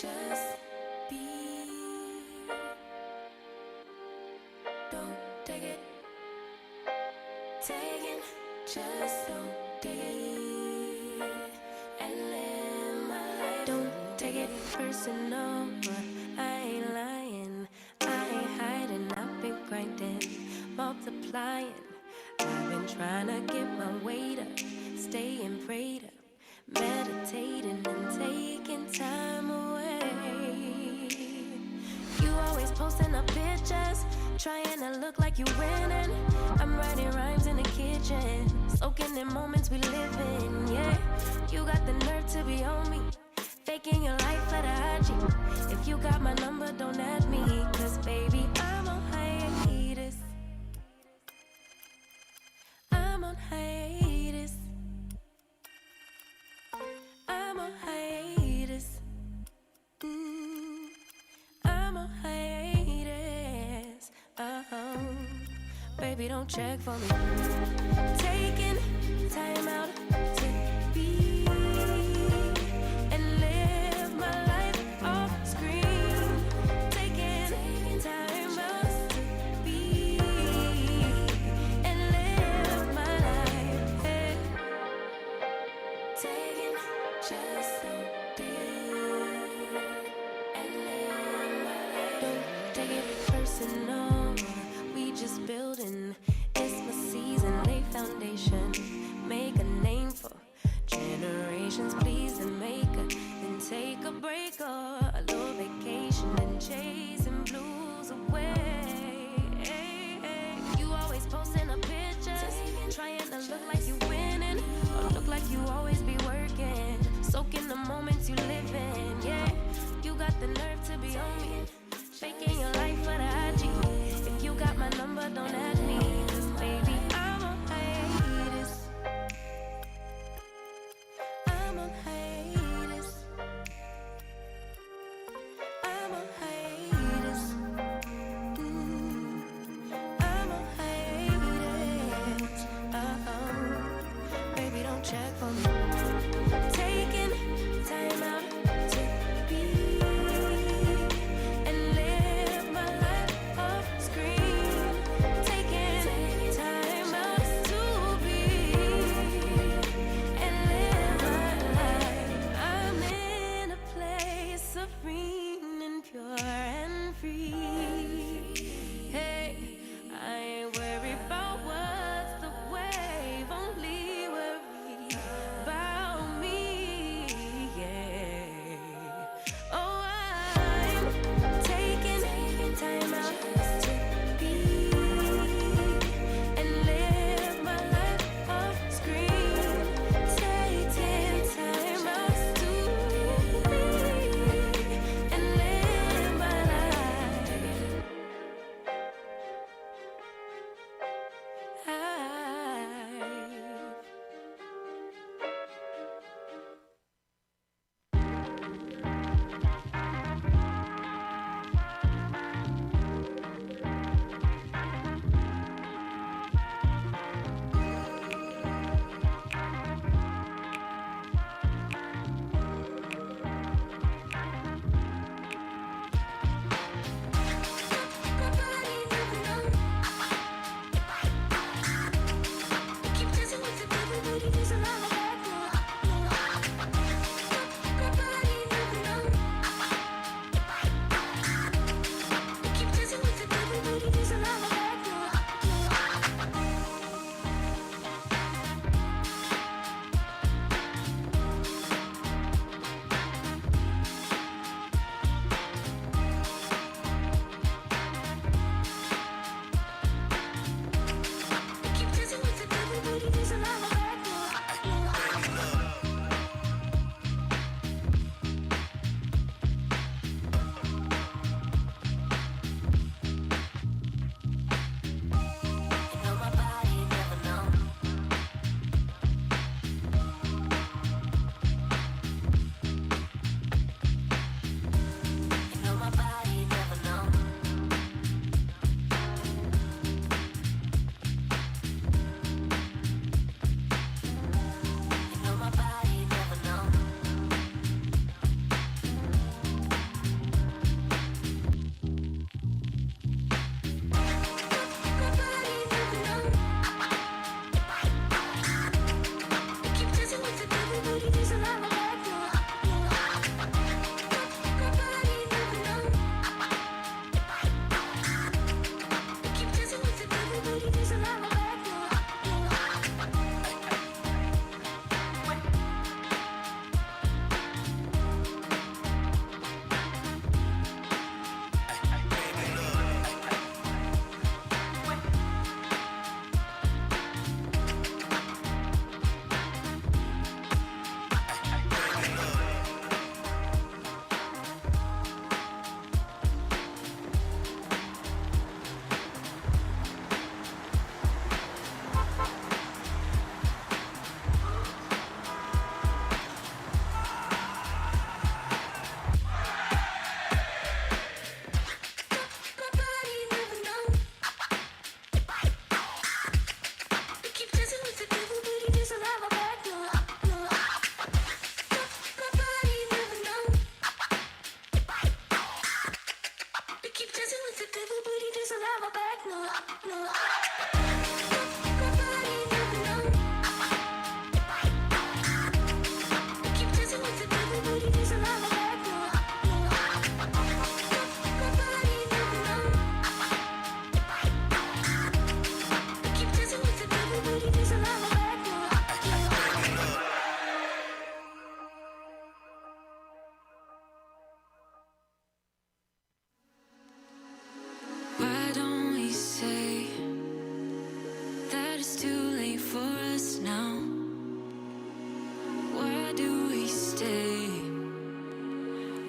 just be. Don't take it. Taking just so deep and live my life. Don't take it personal, but I ain't lying. I ain't hiding. I've been grinding, multiplying. I've been trying to get my weight up, staying prayed up, meditating and taking time away. You always posting up pictures, trying to look like you winning. I'm writing rhymes in the kitchen, soaking in moments we live in. Yeah, you got the nerve to be on me, faking your life for the IG. If you got my number, don't add me, cause baby, I'm on hiatus. I'm on hiatus. I'm on hiatus. I'm on hiatus. Baby, don't check for me. Taking time out to be and live my life off screen. Taking time out to be and live my life. Yeah. Taking just so deep and live my life. Don't take it personal. We just building. It's my season. Lay foundation. Make a name for generations. Please and make a then take a break or a little vacation and chasing blues away. You always posting up pictures, trying to look like you winning or look like you always be working, soaking the moments you live in. Yeah, you got the nerve to be on me, faking your life for the IG. If you got my number, don't add me, cause baby, I'm on hiatus. I'm on hiatus. I'm on hiatus. I'm on hiatus. Baby, don't check for me. Taking time out to be and live my life off screen. Taking time out to be and live my life.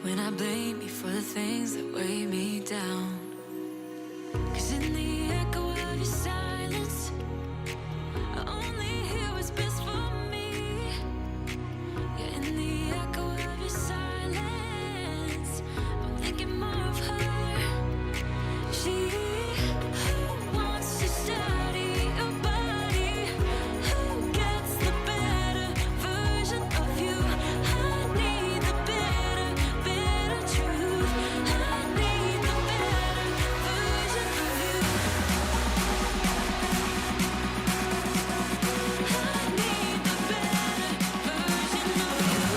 when I blame you for the things that weigh me down. 'Cause in the echo of your silence, I only hear what's best for me. Yeah, in the echo of your silence, I'm thinking more of her. She wants to study your body. Who gets the better version of you? I need the better truth. I need the better version of you. I need the better version of you.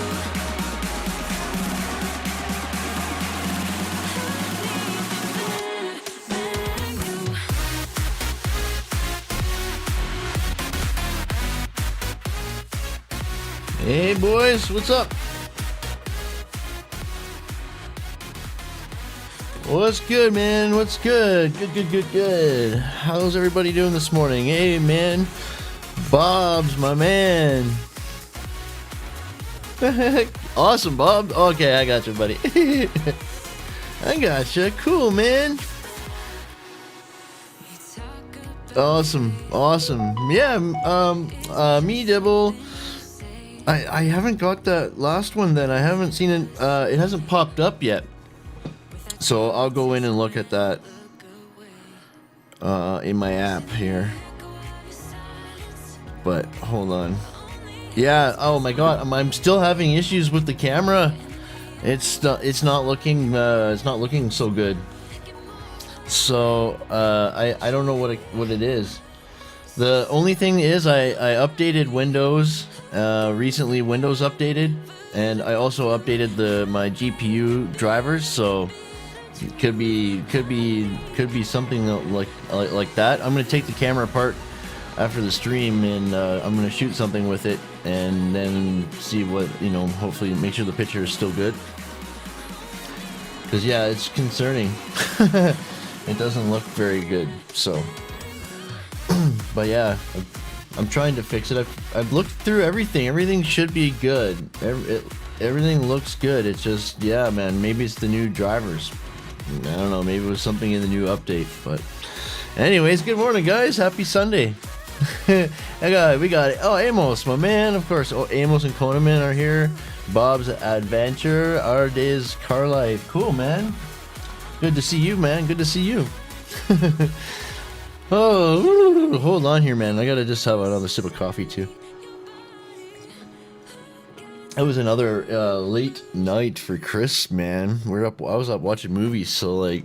Hey boys, what's up? What's good, man? What's good? Good. How's everybody doing this morning? Hey, man. Bob's my man. Awesome, Bob. Okay, I got you, buddy. I got you. Cool, man. Awesome. Yeah, me, Dibble. I haven't got that last one then. I haven't seen it. It hasn't popped up yet. So I'll go in and look at that in my app here. But hold on. Yeah. Oh my God. I'm still having issues with the camera. It's not looking so good. So I don't know what it is. The only thing is I updated Windows recently. Windows updated, and I also updated my GPU drivers. So it could be something like that. I'm gonna take the camera apart after the stream, and I'm gonna shoot something with it, and then see what, hopefully make sure the picture is still good. Because yeah, it's concerning. It doesn't look very good. So, but yeah, I'm trying to fix it. I've looked through everything. Everything should be good. Everything looks good. It's just, yeah, man. Maybe it's the new drivers. I don't know. Maybe it was something in the new update. But, anyways, good morning, guys. Happy Sunday. We got it. Oh, Amos, my man, of course. Oh, Amos and Koneman are here. Bob's Adventure. Our day's car life. Cool, man. Good to see you, man. Good to see you. Oh, hold on here, man. I gotta just have another sip of coffee too. It was another late night for Chris, man. I was up watching movies, so like,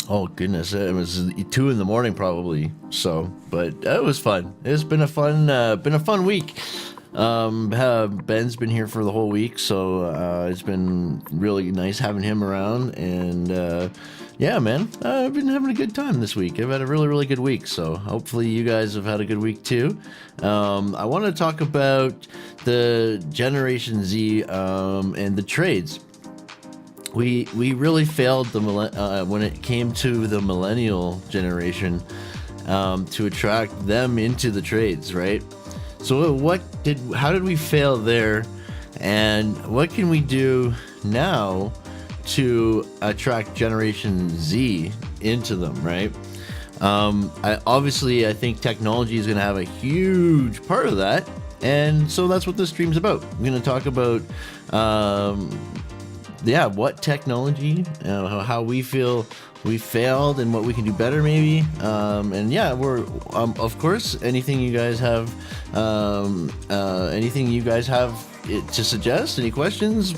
oh goodness, it was 2 in the morning probably. So, but it was fun. It's been a fun week. Ben's been here for the whole week, so it's been really nice having him around, and yeah, man, I've been having a good time this week. I've had a really good week, so hopefully you guys have had a good week too. I want to talk about the Generation Z and the trades. We really failed when it came to the millennial generation to attract them into the trades, right? So how did we fail there, and what can we do now to attract Generation Z into them, right? I think technology is going to have a huge part of that, and so that's what this stream's about. I'm going to talk about what technology, how we feel we failed, and what we can do better maybe, and yeah, we're of course, anything you guys have to suggest, any questions,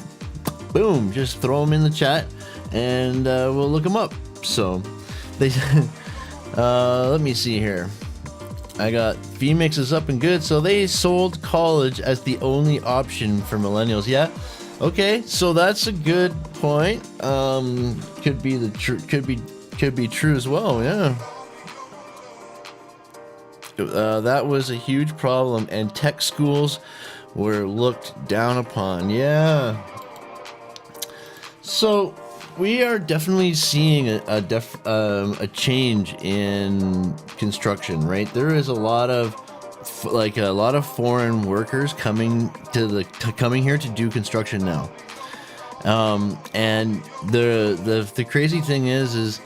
boom, just throw them in the chat, and we'll look them up. So they let me see here. I got Phoenix is up and good. So they sold college as the only option for millennials. Yeah, okay, so that's a good point. Could be true as well. Yeah. That was a huge problem, and tech schools were looked down upon. Yeah. So we are definitely seeing a change in construction, right? There is a lot of foreign workers coming here to do construction now. And the crazy thing is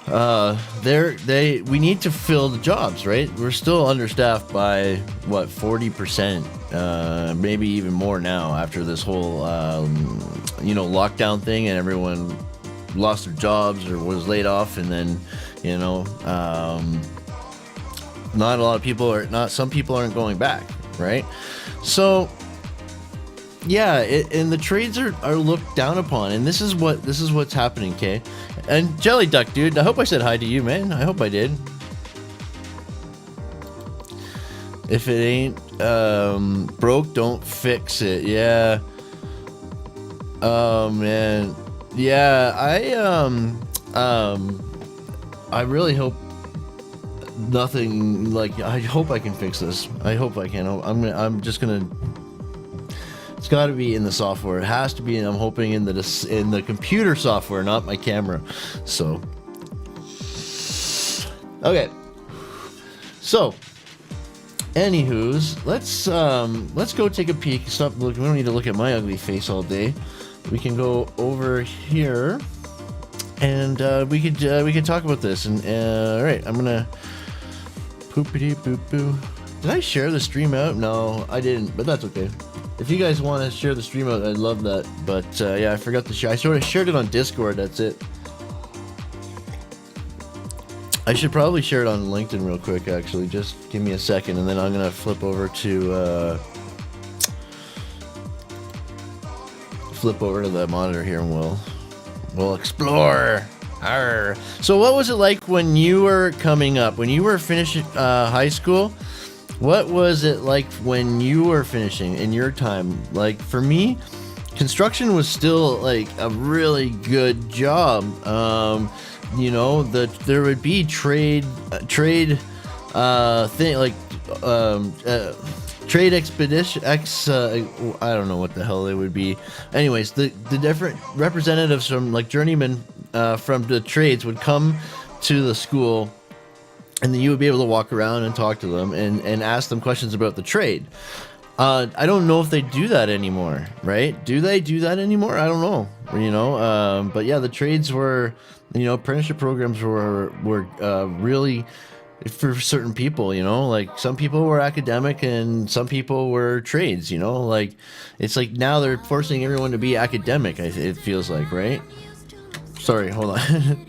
we need to fill the jobs, right? We're still understaffed by what, 40%, maybe even more now after this whole lockdown thing, and everyone lost their jobs or was laid off, and then not a lot of people are not some people aren't going back, right? So yeah, and the trades are looked down upon, and this is what's happening, okay? And Jelly Duck, dude, I hope I said hi to you, man. I hope I did. If it ain't broke, don't fix it. Yeah. Oh man. Yeah, I really hope nothing, like, I hope I can fix this. I hope I can. I'm just gonna. It's got to be in the software. It has to be. I'm hoping in the computer software, not my camera. So, okay. So, anywho's, let's go take a peek. Stop looking. We don't need to look at my ugly face all day. We can go over here, and we could talk about this. And all right, I'm gonna poopity poop poo. Did I share the stream out? No, I didn't, but that's okay. If you guys want to share the stream out, I'd love that. But yeah, I forgot to share. I sort of shared it on Discord. That's it. I should probably share it on LinkedIn real quick. Actually, just give me a second, and then I'm gonna flip over to the monitor here, and we'll explore. Arr. So, what was it like when you were coming up? When you were finishing high school? What was it like when you were finishing in your time? Like, for me, construction was still like a really good job. There would be trade thing, like trade expedition I don't know what the hell they would be. Anyways, the different representatives from, like, journeymen from the trades would come to the school, and then you would be able to walk around and talk to them and ask them questions about the trade. I don't know if they do that anymore, right? Do they do that anymore? I don't know, but yeah, the trades were, apprenticeship programs were really for certain people, like some people were academic and some people were trades, like it's like now they're forcing everyone to be academic, it feels like, right? Sorry, hold on.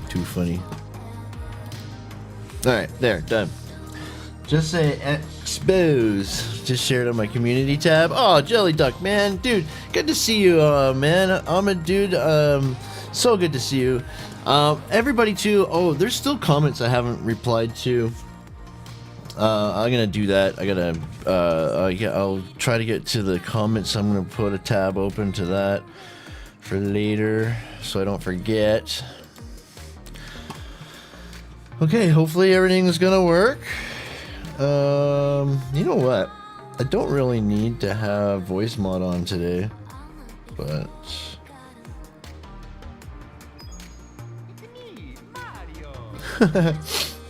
Too funny. Alright, there, done. Just say expose. Just shared on my community tab. Oh, Jelly Duck, man. Dude, good to see you, man. I'm a dude. So good to see you. Everybody, too. Oh, there's still comments I haven't replied to. I'm gonna do that. I'll try to get to the comments. I'm gonna put a tab open to that for later so I don't forget. Okay, hopefully everything's gonna work. You know what? I don't really need to have voice mod on today, but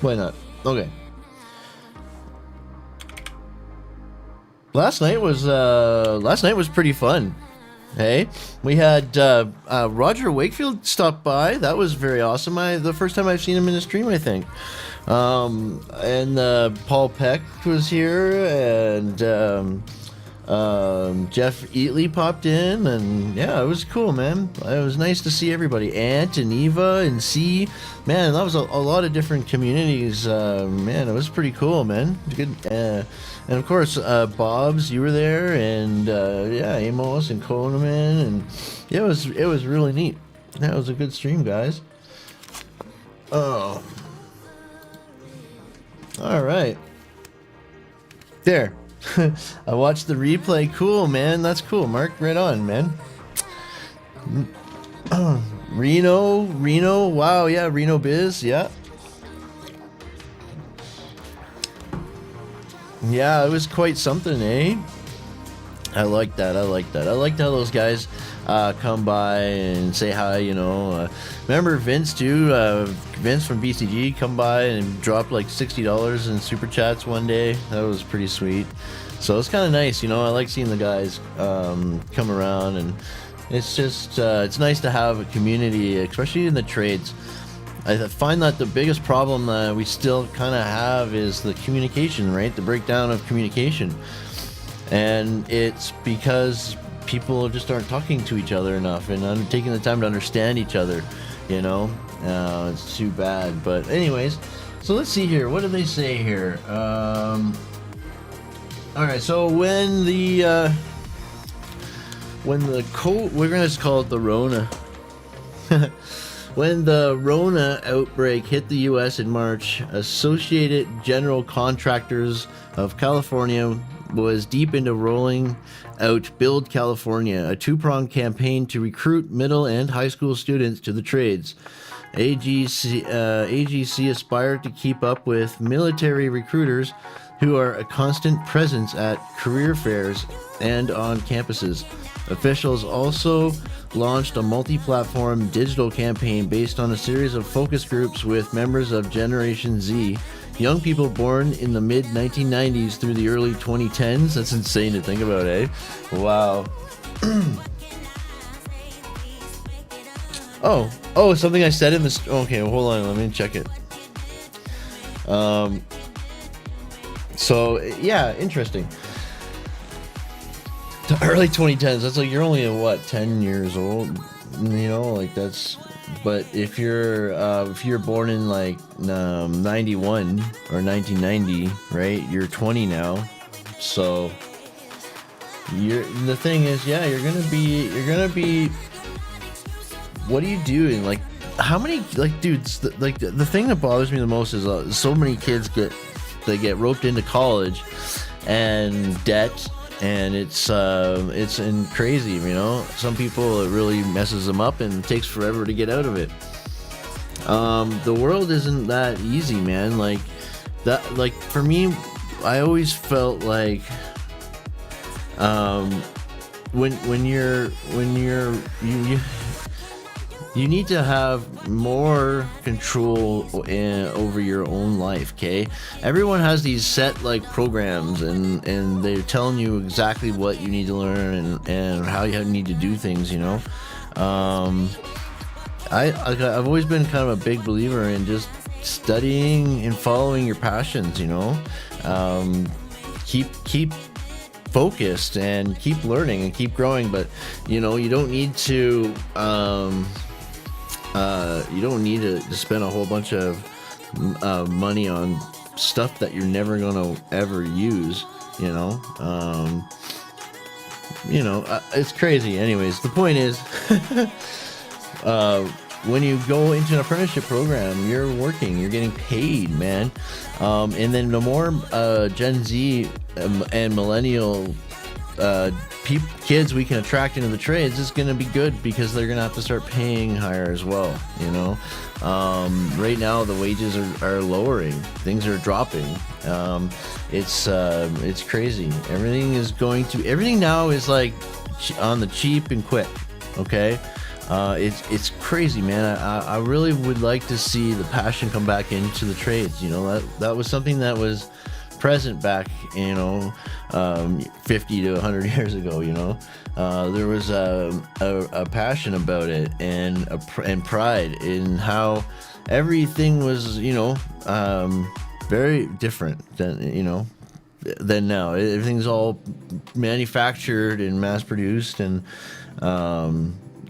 why not? Okay. Last night was pretty fun. Hey, we had Roger Wakefield stop by. That was very awesome. The first time I've seen him in a stream, I think. And Paul Peck was here, and Jeff Eatley popped in, and yeah, it was cool, man. It was nice to see everybody. Ant and Eva and C, man, that was a lot of different communities. Man, it was pretty cool, man. Good. And of course, Bob's, you were there, and yeah, Amos and Coleman, and yeah, it was really neat. Yeah, it was a good stream, guys. Oh, all right, there. I watched the replay. Cool, man. That's cool, Mark. Right on, man. Reno. Wow, yeah, Reno Biz. Yeah. Yeah, it was quite something, eh? I like that. I liked how those guys come by and say hi, you know. Remember Vince, too? Vince from BCG come by and dropped like $60 in Super Chats one day. That was pretty sweet. So it's kind of nice, you know. I like seeing the guys come around, and it's just, it's nice to have a community, especially in the trades. I find that the biggest problem we still kind of have is the communication, right? The breakdown of communication. And it's because people just aren't talking to each other enough and taking the time to understand each other, you know? It's too bad. But anyways, so let's see here. What do they say here? All right, so when the we're gonna just call it the Rona. When the Rona outbreak hit the U.S. in March, Associated General Contractors of California was deep into rolling out Build California, a two-pronged campaign to recruit middle and high school students to the trades. AGC aspired to keep up with military recruiters who are a constant presence at career fairs and on campuses. Officials also launched a multi-platform digital campaign based on a series of focus groups with members of Generation Z, young people born in the mid-1990s through the early 2010s. That's insane to think about, eh? Wow. Oh, something I said in this. Okay, hold on, let me check it. So yeah, interesting. The early 2010s. That's like you're only what 10 years old, you know, like that's. But if you're born in like 91 or 1990, right? You're 20 now, so the thing is, yeah, you're gonna be. What are you doing? Like, how many dudes? The thing that bothers me the most is so many kids get roped into college and debt. And it's crazy, you know. Some people, it really messes them up and it takes forever to get out of it. The world isn't that easy, man. Like that, like for me, I always felt like when you need to have more control over your own life, okay? Everyone has these set like programs and they're telling you exactly what you need to learn and how you need to do things, you know? I've always been kind of a big believer in just studying and following your passions, you know? Keep focused and keep learning and keep growing, but you know, you don't need to spend a whole bunch of money on stuff that you're never gonna ever use, you know. It's crazy. Anyways, the point is, when you go into an apprenticeship program, you're working, you're getting paid, man. And then the more Gen Z and millennial kids we can attract into the trades is going to be good because they're going to have to start paying higher as well, you know. Right now the wages are lowering, things are dropping. It's crazy. Everything now is like on the cheap and quick, okay? It's crazy, man. I really would like to see the passion come back into the trades, you know. That was something that was present back, you know, 50 to 100 years ago, you know. There was a passion about it and pride in how everything was, you know, very different than, you know, than now. Everything's all manufactured and mass produced, and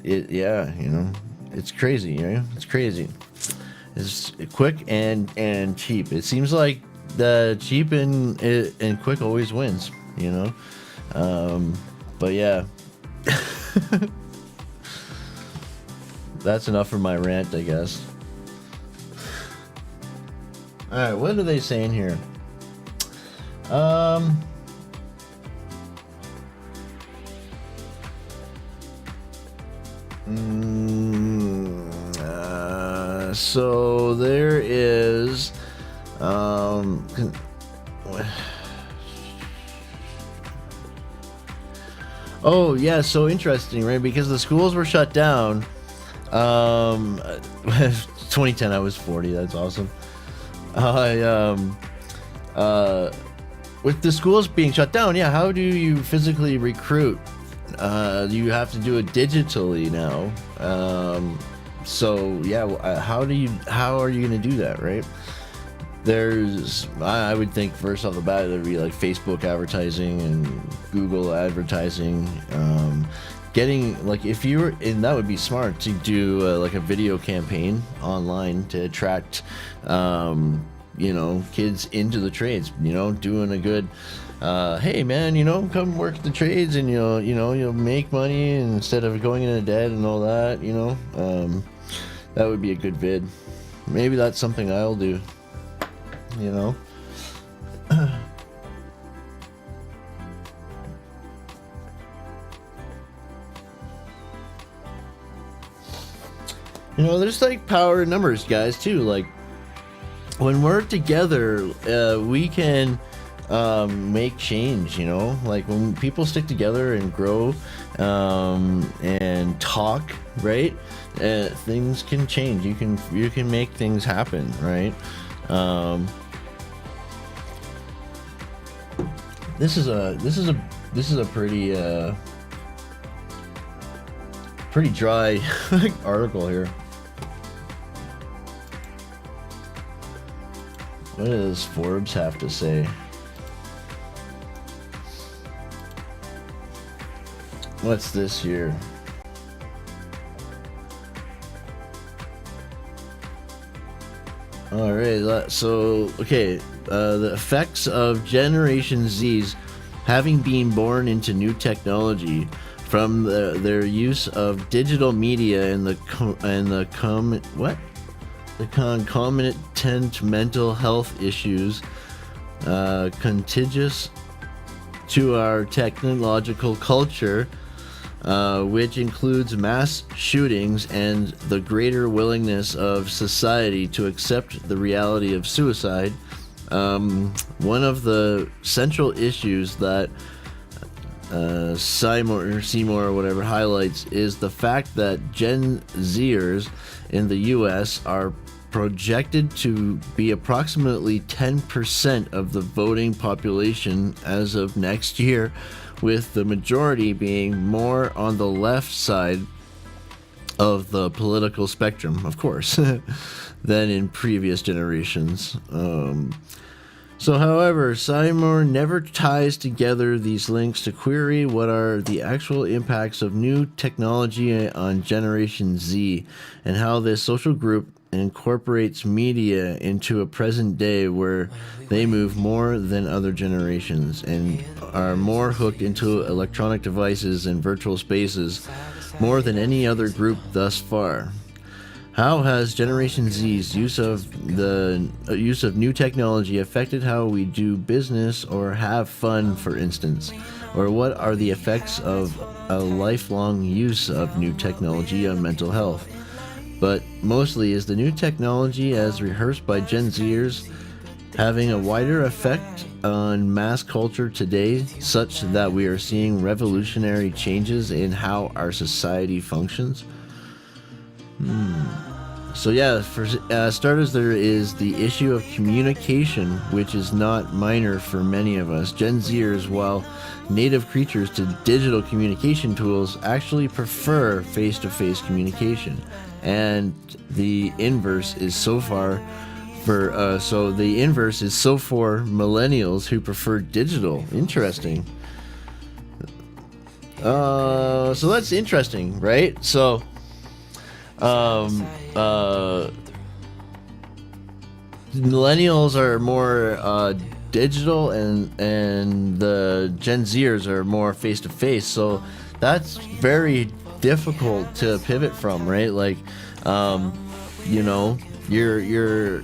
it's crazy. It's crazy. It's quick and cheap. It seems like the cheap and quick always wins. But yeah. That's enough for my rant, I guess. Alright, what are they saying here? So there is oh yeah, so interesting, right? Because the schools were shut down. 2010, I was 40. That's awesome. With the schools being shut down, yeah, how do you physically recruit? You have to do it digitally now. So yeah, how are you going to do that, right? I would think first off the bat there'd be like Facebook advertising and Google advertising. Getting like that would be smart to do like a video campaign online to attract kids into the trades, doing a good hey man, come work the trades and you'll make money instead of going into debt and all that. That would be a good vid. Maybe that's something I'll do. There's like power in numbers, guys, too. Like when we're together, we can make change. Like when people stick together and grow and talk, right? Things can change. You can make things happen, right? This is a pretty dry article here. What does Forbes have to say? What's this here? All right, so okay, the effects of Generation Z's having been born into new technology from their use of digital media and the concomitant mental health issues contagious to our technological culture, which includes mass shootings and the greater willingness of society to accept the reality of suicide. One of the central issues that Seymour or whatever highlights is the fact that Gen Zers in the US are projected to be approximately 10% of the voting population as of next year, with the majority being more on the left side of the political spectrum, of course, than in previous generations. However, Seymour never ties together these links to query what are the actual impacts of new technology on Generation Z and how this social group incorporates media into a present day where they move more than other generations and are more hooked into electronic devices and virtual spaces more than any other group thus far. How has Generation Z's use of new technology affected how we do business or have fun, for instance? Or what are the effects of a lifelong use of new technology on mental health? But mostly, is the new technology as rehearsed by Gen Zers having a wider effect on mass culture today, such that we are seeing revolutionary changes in how our society functions? So yeah, for starters, there is the issue of communication, which is not minor for many of us. Gen Zers, while native creatures to digital communication tools, actually prefer face-to-face communication. And the inverse is so far So the inverse is so for millennials who prefer digital. Interesting. So that's interesting, right? So millennials are more digital, and the Gen Zers are more face to face. So that's very difficult to pivot from, right? Like, you know, you're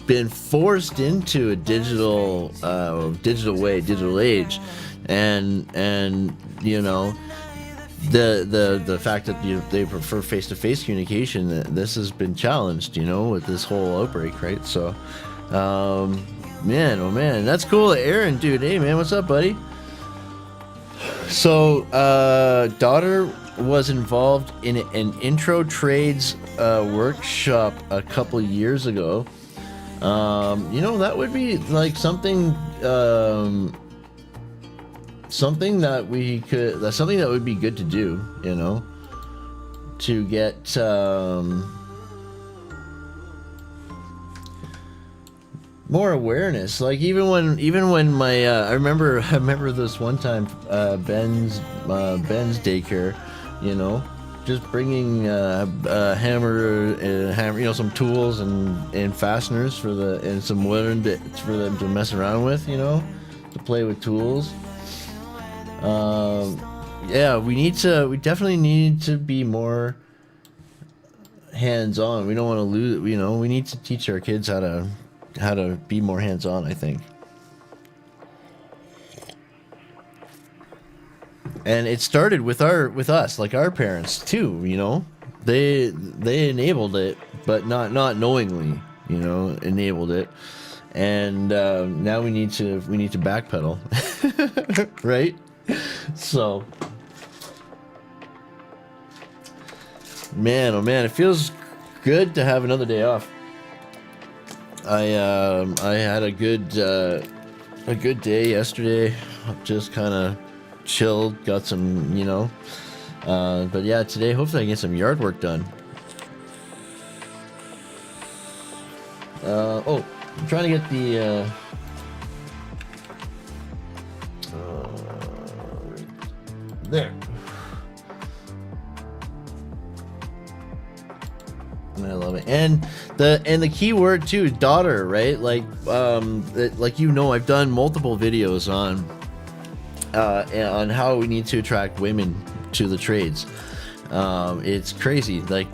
been forced into a digital age, and you know, the fact that they prefer face-to-face communication, this has been challenged, you know, with this whole outbreak, right? So man, oh man, that's cool. Aaron, dude, hey man, what's up, buddy? So daughter was involved in an intro trades workshop a couple years ago. You know, that would be like something something that would be good to do, you know, to get more awareness. Like even when my I remember this one time, Ben's daycare, you know, just bringing a hammer, you know, some tools and fasteners and some wood for them to mess around with, you know, to play with tools. Yeah, we definitely need to be more hands-on. We don't want to lose, you know, we need to teach our kids how to be more hands-on, I think. And it started with us, like our parents too, you know. They enabled it, but not knowingly, you know, enabled it. And now we need to backpedal. Right? So man, oh man, it feels good to have another day off. I had a good day yesterday. Just kind of chilled, got some, you know, but yeah, today hopefully I get some yard work done. Oh, I'm trying to get the there. I love it. And the key word too is daughter, right? Like you know, I've done multiple videos on how we need to attract women to the trades. It's crazy. Like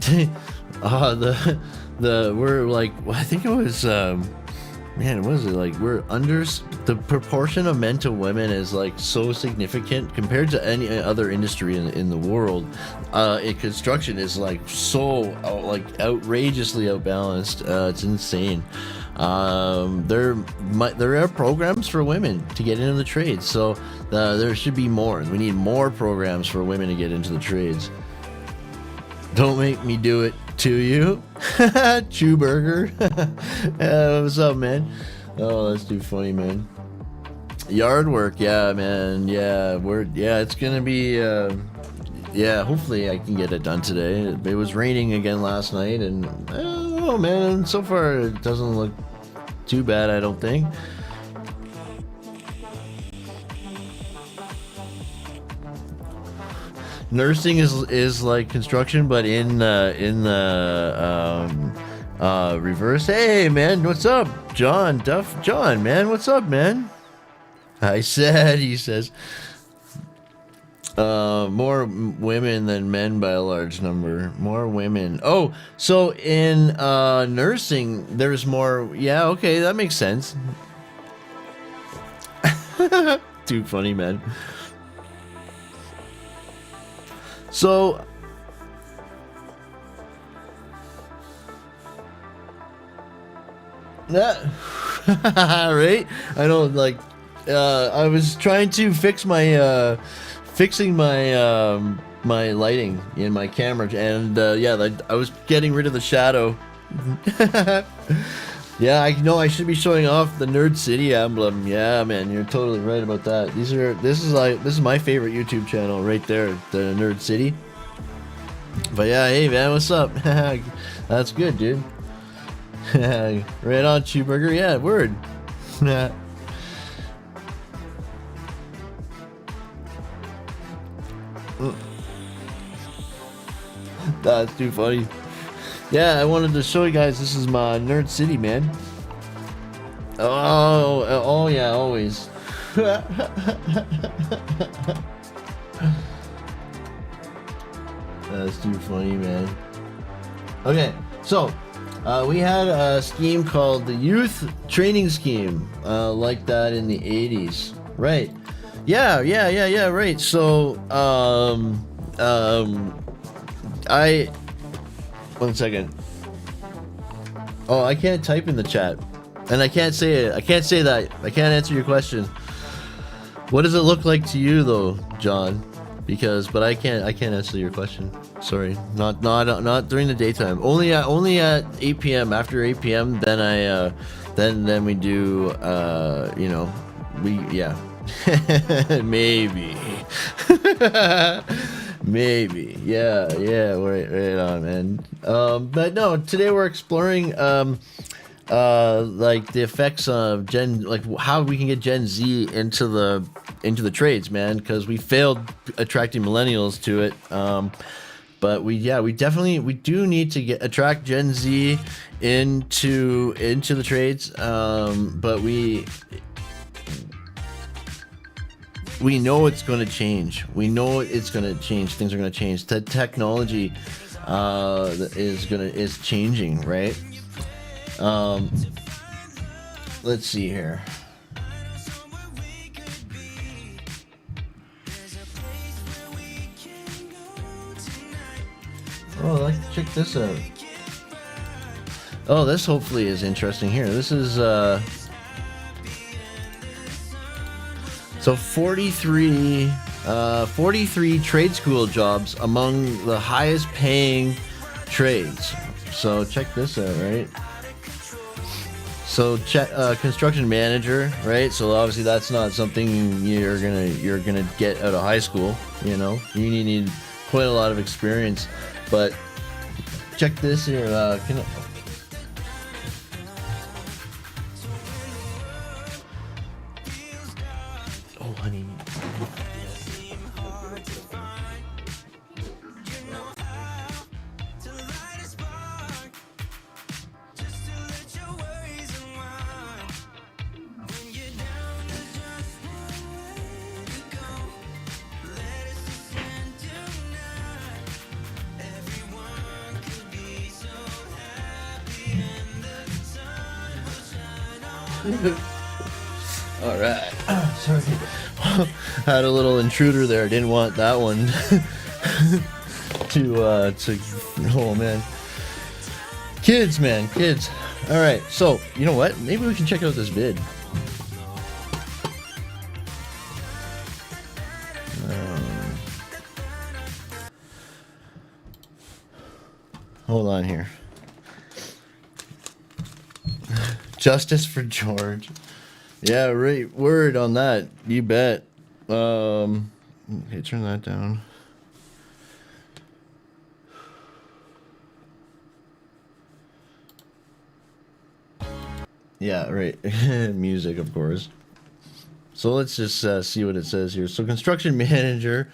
we're like, I think it was man, what is it, like we're under the proportion of men to women is like so significant compared to any other industry in the world. Construction is like so like outrageously outbalanced. It's insane. There are programs for women to get into the trades, so there should be more. We need more programs for women to get into the trades. Don't make me do it to you. Chew burger. What's up, man? Oh, that's too funny, man. Yard work, yeah, man. Yeah, it's gonna be yeah, hopefully I can get it done today. It was raining again last night, and I don't know, man, so far it doesn't look too bad, I don't think. Nursing is like construction, but in the reverse. Hey man, what's up, John Duff? John, man, what's up, man? He says, more women than men by a large number. More women. Oh, so in nursing, there's more. Yeah, okay, that makes sense. Too funny, man. So that right? I don't like. I was trying to fix my my lighting in my camera, and yeah, I was getting rid of the shadow. Yeah, I know I should be showing off the Nerd City emblem. Yeah, man, you're totally right about that. This is my favorite YouTube channel right there, the Nerd City. But yeah, hey man, what's up? That's good, dude. Right on, Cheeseburger. Yeah, word. That's too funny. Yeah, I wanted to show you guys. This is my Nerd City, man. Oh yeah, always. That's too funny, man. Okay, so we had a scheme called the Youth Training Scheme, like that in the 80s, right? Yeah, right. So, one second. Oh, I can't type in the chat, and I can't say it. I can't say that. I can't answer your question. What does it look like to you, though, John? But I can't answer your question. Sorry, not during the daytime. Only at 8 p.m. After 8 p.m. Then then we do maybe. Maybe, yeah, right on, man. But no, today we're exploring like the effects of how we can get Gen Z into the trades, man, because we failed attracting millennials to it. But we do need to attract Gen Z into the trades. But we know it's going to change. We know it's going to change. Things are going to change. The technology is changing, right? Let's see here. Oh, let's check this out. Oh, this hopefully is interesting here. This is so 43 trade school jobs among the highest paying trades. So check this out, right? So construction manager, right? So obviously that's not something you're gonna get out of high school. You know, you need quite a lot of experience. But check this here. Oh, honey. All right. Sorry. Had a little intruder there. Didn't want that one to oh man. Kids, man, kids. All right. So, you know what? Maybe we can check out this vid. Hold on here. Justice for George. Yeah, right. Word on that. You bet. Okay, turn that down. Yeah, right. Music, of course. So let's just see what it says here. So construction manager,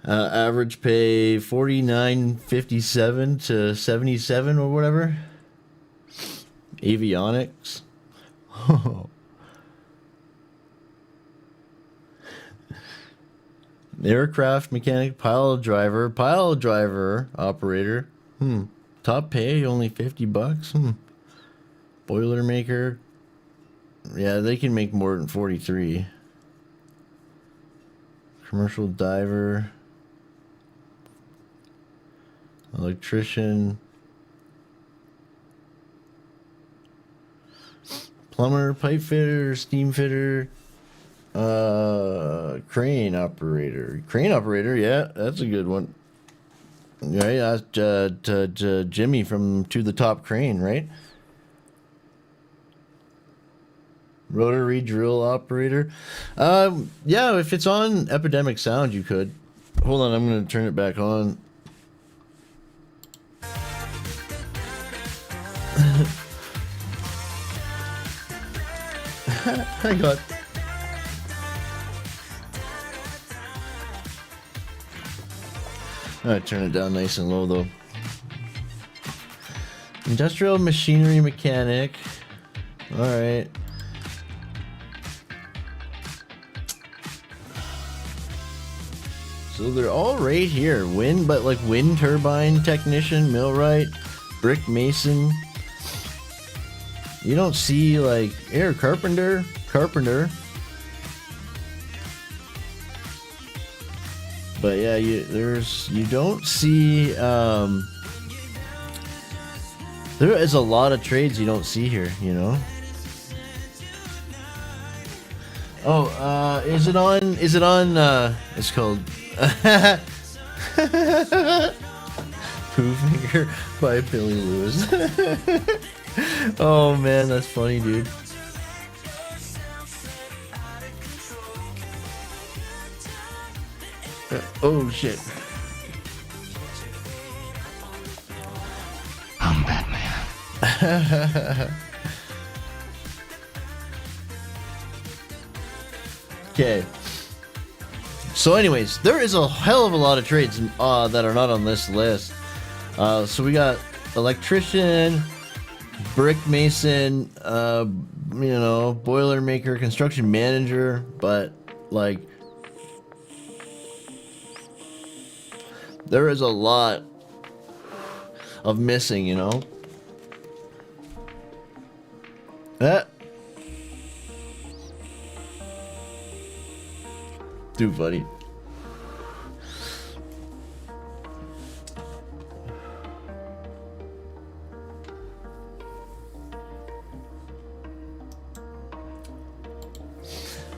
average pay $49.57 to $77 or whatever. Avionics. Aircraft mechanic, pile driver, operator. Top pay only $50. Boilermaker. Yeah, they can make more than 43. Commercial diver. Electrician. Plumber, pipe fitter, steam fitter, crane operator. Yeah, that's a good one. Yeah, that's Jimmy from To the Top Crane, right? Rotary drill operator. Yeah, if it's on Epidemic Sound, you could. Hold on, I'm gonna turn it back on. I got. Alright, turn it down nice and low though. Industrial machinery mechanic. Alright. So they're all right here. Wind, but like wind turbine technician, millwright, brick mason. You don't see like air carpenter. But yeah, you don't see there is a lot of trades you don't see here, you know. Oh, is it on it's called Pooh Finger by Billy Lewis. Oh man, that's funny, dude. Oh shit. I'm Batman. Okay. So anyways, there is a hell of a lot of trades that are not on this list. So we got electrician, brick mason, you know, boiler maker, construction manager, but like there is a lot of missing, you know. Too funny.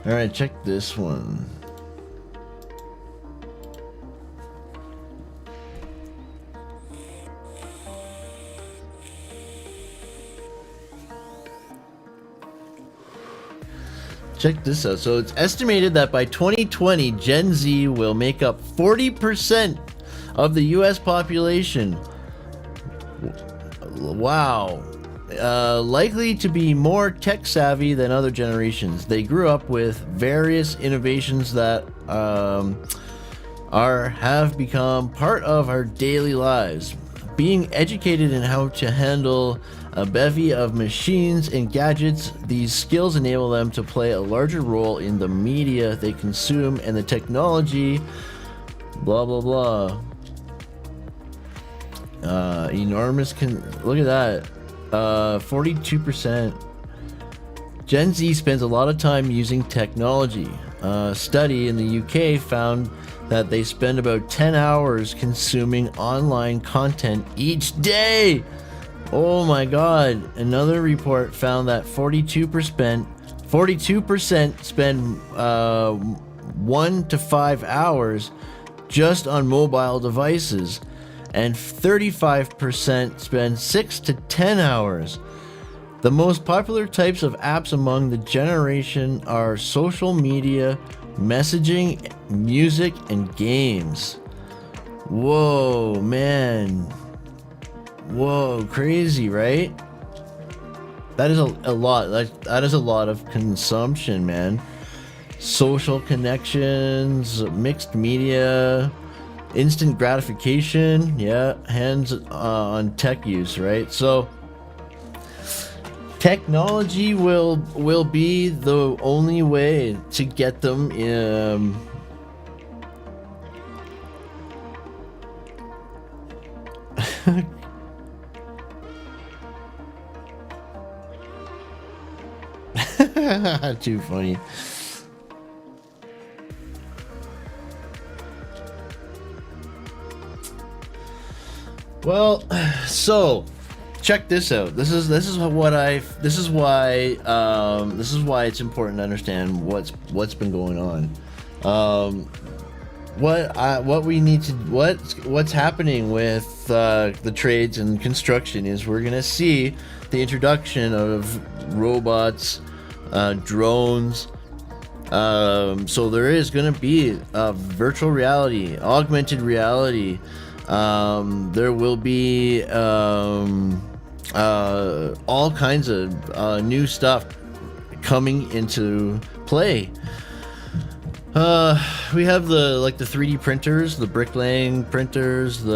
All right, check this one. Check this out. So it's estimated that by 2020, Gen Z will make up 40% of the US population. Wow. Likely to be more tech savvy than other generations. They grew up with various innovations that have become part of our daily lives. Being educated in how to handle a bevy of machines and gadgets, these skills enable them to play a larger role in the media they consume and the technology, blah blah blah. Look at that. 42%. Gen Z spends a lot of time using technology. A study in the UK found that they spend about 10 hours consuming online content each day. Oh my god. Another report found that 42% spend 1 to 5 hours just on mobile devices, and 35% spend 6 to 10 hours. The most popular types of apps among the generation are social media, messaging, music, and games. Whoa, man. Whoa, crazy, right? That is a lot. That is a lot of consumption, man. Social connections, mixed media, instant gratification, yeah, hands on tech use, right? So technology will be the only way to get them too funny. Well, so check this out. This is why it's important to understand what's been going on. What's happening with the trades and construction is we're gonna see the introduction of robots, drones. So there is gonna be virtual reality, augmented reality. There will be all kinds of new stuff coming into play. We have the 3D printers, the bricklaying printers, we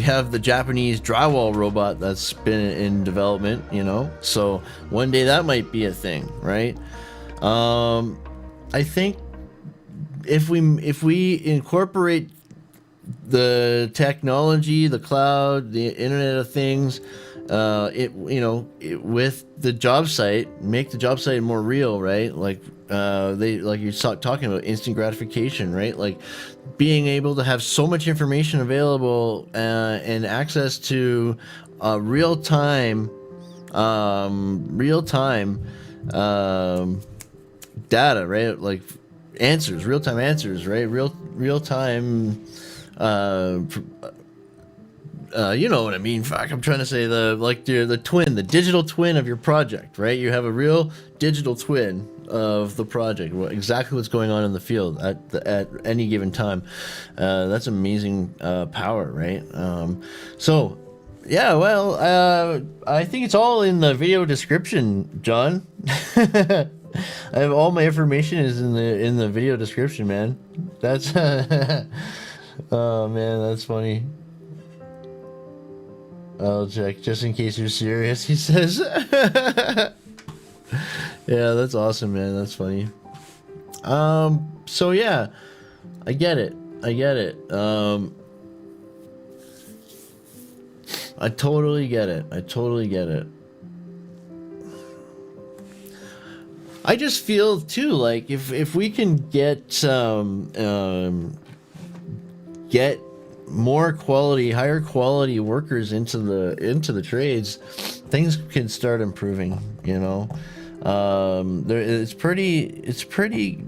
have the Japanese drywall robot that's been in development, so one day that might be a thing, right? I think if we incorporate the technology, the cloud, the Internet of Things, with the job site, make the job site more real, right? You're talking about instant gratification, right? Like being able to have so much information available and access to real time data, right? Like answers, real time answers, right? Real time. You know what I mean? Fuck, I'm trying to say the twin, the digital twin of your project, right? You have a real digital twin of the project, exactly what's going on in the field at any given time. That's amazing power, right? So, yeah, well, I think it's all in the video description, John. I have all my information is in the video description, man. That's oh man, that's funny. I'll check just in case you're serious, he says. Yeah, that's awesome, man. That's funny. So yeah, I get it. I totally get it. I just feel too like if we can get get more quality, higher quality workers into the trades, things can start improving, it's pretty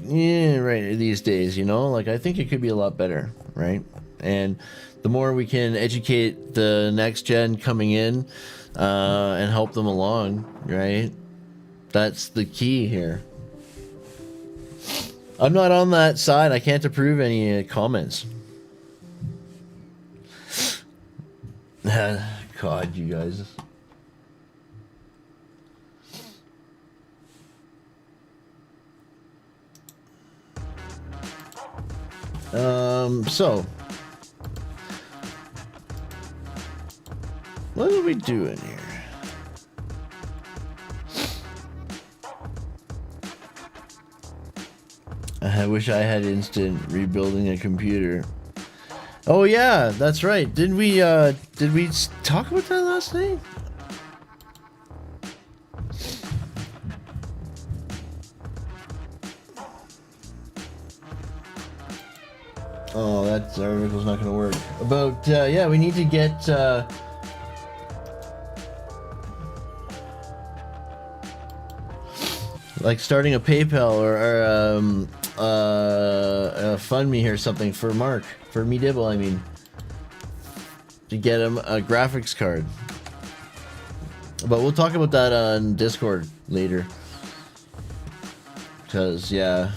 right these days, like I think it could be a lot better, right? And the more we can educate the next gen coming in and help them along, right? That's the key here. I'm not on that side. I can't approve any comments. God, you guys. So what are we doing here? I wish I had instant rebuilding a computer. Oh yeah, that's right. Did we talk about that last night? Oh, that article's not gonna work. About yeah, we need to get like starting a PayPal or fund me or something for Mark, for me Dibble, I mean, to get him a graphics card. But we'll talk about that on Discord later, because yeah.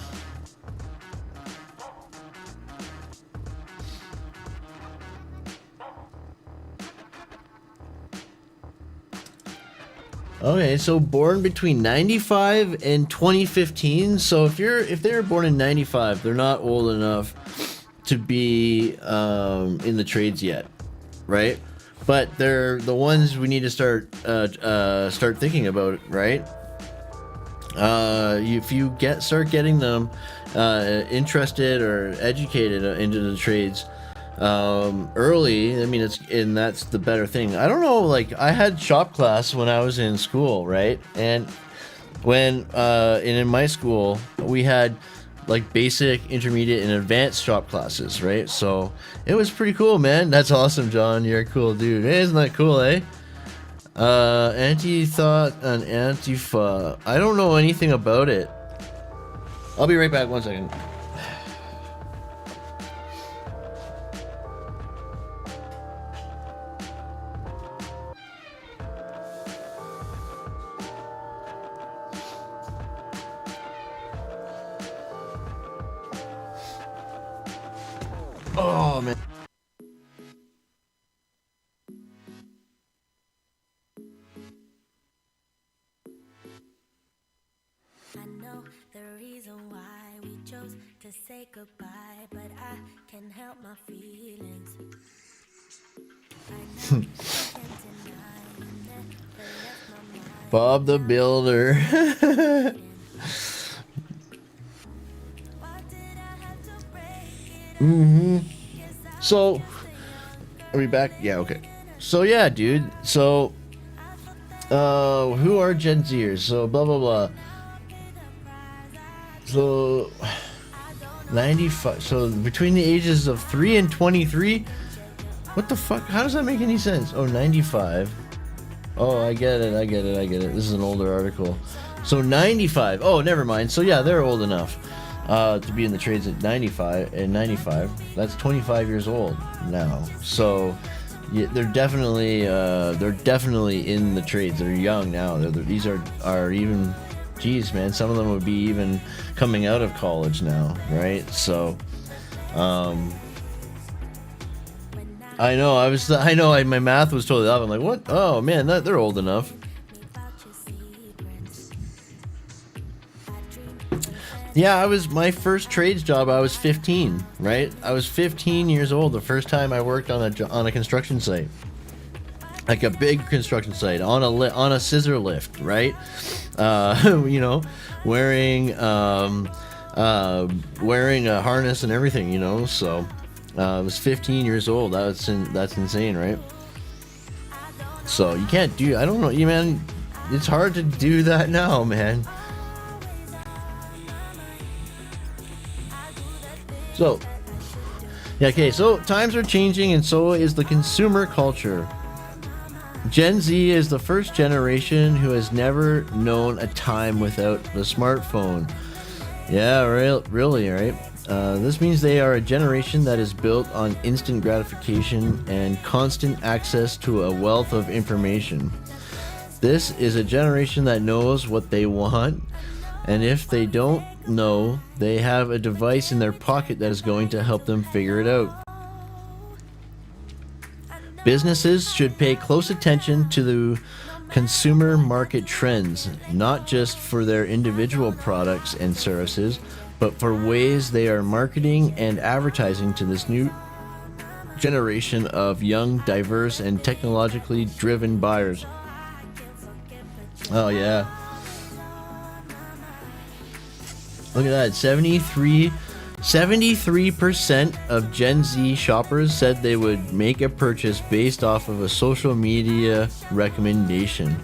Okay, so born between 95 and 2015. So if they were born in 95, they're not old enough to be in the trades yet, right? But they're the ones we need to start thinking about, right? If you start getting them interested or educated into the trades early, I mean, that's the better thing. I don't know, like I had shop class when I was in school, right? And when and in my school we had like basic, intermediate, and advanced shop classes, right? So it was pretty cool, man. That's awesome, John. You're a cool dude. Hey, isn't that cool, eh? Anti-thought and Antifa. I don't know anything about it. I'll be right back, 1 second. Oh, man. to say goodbye, but I can't help my feelings. I know I can't deny you never left my mind. Bob the Builder. Why did I have to break it? So, are we back? Yeah, okay. So yeah, dude. So, who are Gen Zers? So blah blah blah. So, 95. So between the ages of 3 and 23. What the fuck? How does that make any sense? Oh, 95. Oh, I get it. This is an older article. So 95. Oh, never mind. So yeah, they're old enough to be in the trades at 95. And 95. That's 25 years old now. So yeah, they're definitely in the trades. They're young now. These are even, geez, man. Some of them would be even coming out of college now, right? So, I know. My math was totally off. I'm like, what? Oh man, they're old enough. Yeah, my first trades job. I was 15, right? I was 15 years old the first time I worked on a construction site, like a big construction site on a scissor lift, right? You know, wearing a harness and everything, you know. So I was 15 years old. That's insane, right? So you can't do. I don't know, you man. It's hard to do that now, man. So, yeah, okay, so times are changing and so is the consumer culture. Gen Z is the first generation who has never known a time without the smartphone. Yeah, really, right? This means they are a generation that is built on instant gratification and constant access to a wealth of information. This is a generation that knows what they want, and if they don't know, they have a device in their pocket that is going to help them figure it out. Businesses should pay close attention to the consumer market trends, not just for their individual products and services, but for ways they are marketing and advertising to this new generation of young, diverse, and technologically driven buyers. Oh yeah. Look at that, 73% of Gen Z shoppers said they would make a purchase based off of a social media recommendation.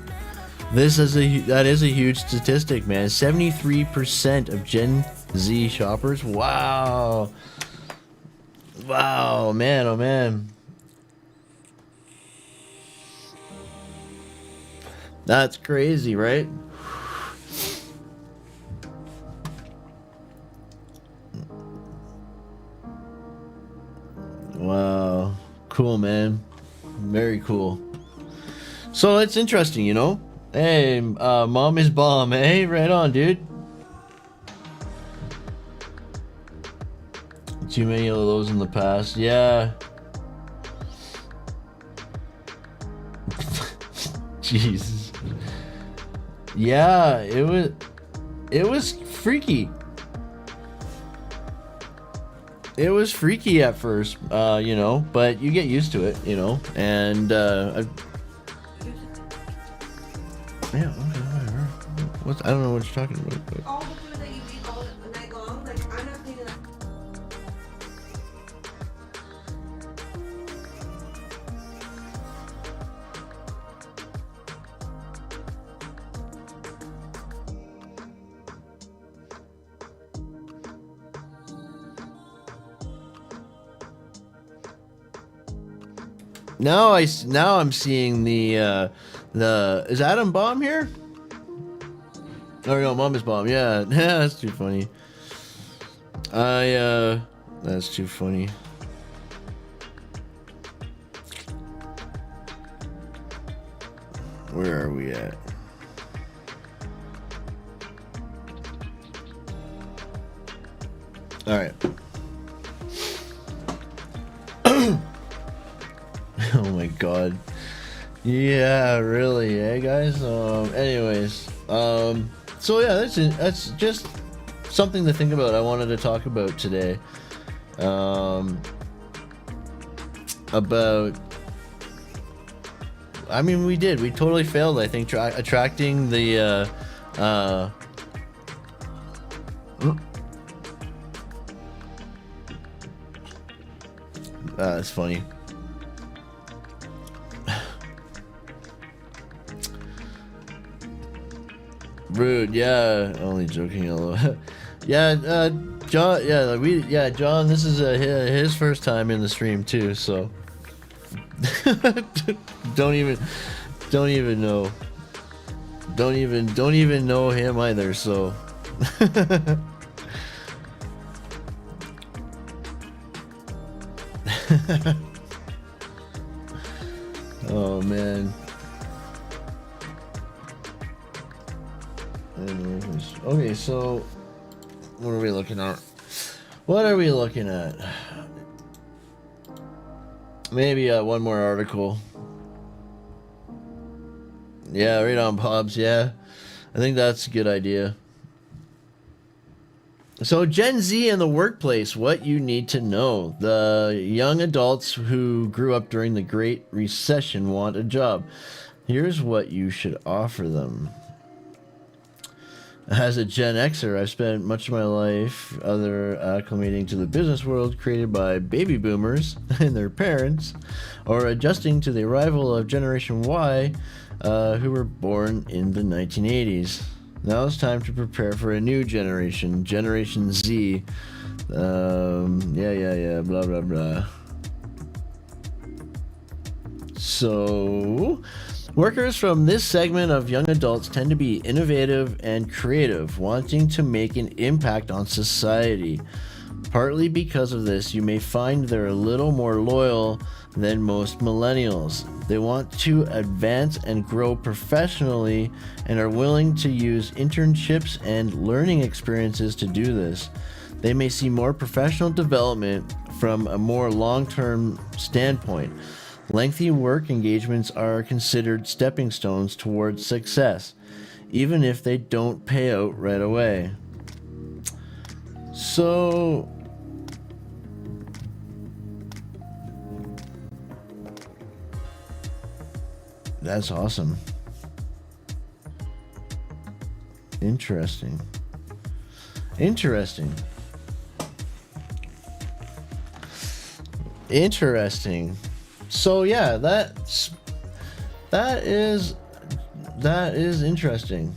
That is a huge statistic, man. 73% of Gen Z shoppers. Wow, man, oh man. That's crazy, right? Wow. Cool, man. Very cool. So it's interesting, you know? Hey, mom is bomb, eh? Right on, dude. Too many of those in the past. Yeah. Jesus. Yeah, it was freaky. It was freaky at first, you know, but you get used to it, you know, and yeah, okay, whatever. I don't know what you're talking about. But. All the food that you eat all night long, like I'm not cleaning that. Now I'm seeing the is Adam Bomb here? Oh no, Mom is Bomb. Yeah, that's too funny. That's too funny. Where are we at? All right. Oh my god. Yeah, really, eh guys? Anyways, so yeah, that's just something to think about. I wanted to talk about today. About, I mean, we totally failed, I think, attracting the it's funny. Rude, yeah. Only joking a little. Yeah, John. Yeah, John. This is his first time in the stream too. So don't even know. Don't even know him either. So. Oh man. Okay, so what are we looking at? Maybe one more article. Yeah, right on, Pops. Yeah, I think that's a good idea. So Gen Z in the workplace, what you need to know. The young adults who grew up during the Great Recession want a job. Here's what you should offer them. As a Gen Xer, I've spent much of my life either acclimating to the business world created by baby boomers and their parents, or adjusting to the arrival of Generation Y, who were born in the 1980s. Now it's time to prepare for a new generation, Generation Z. Blah, blah, blah. So, workers from this segment of young adults tend to be innovative and creative, wanting to make an impact on society. Partly because of this, you may find they're a little more loyal than most millennials. They want to advance and grow professionally and are willing to use internships and learning experiences to do this. They may see more professional development from a more long-term standpoint. Lengthy work engagements are considered stepping stones towards success, even if they don't pay out right away. So, that's awesome. Interesting. So yeah, that is interesting.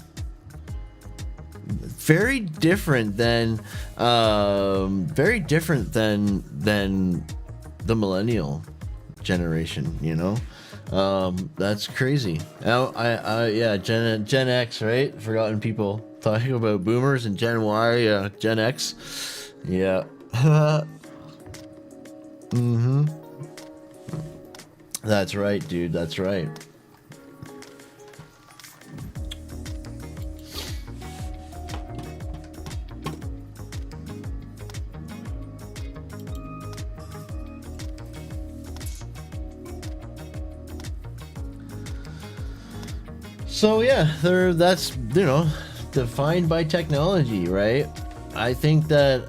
Very different than the millennial generation, you know. That's crazy. Now, yeah, Gen X, right? Forgotten people talking about boomers and Gen Y, Gen X. Yeah. Mm-hmm. That's right, dude. That's right. So yeah, that's, you know, defined by technology, right? I think that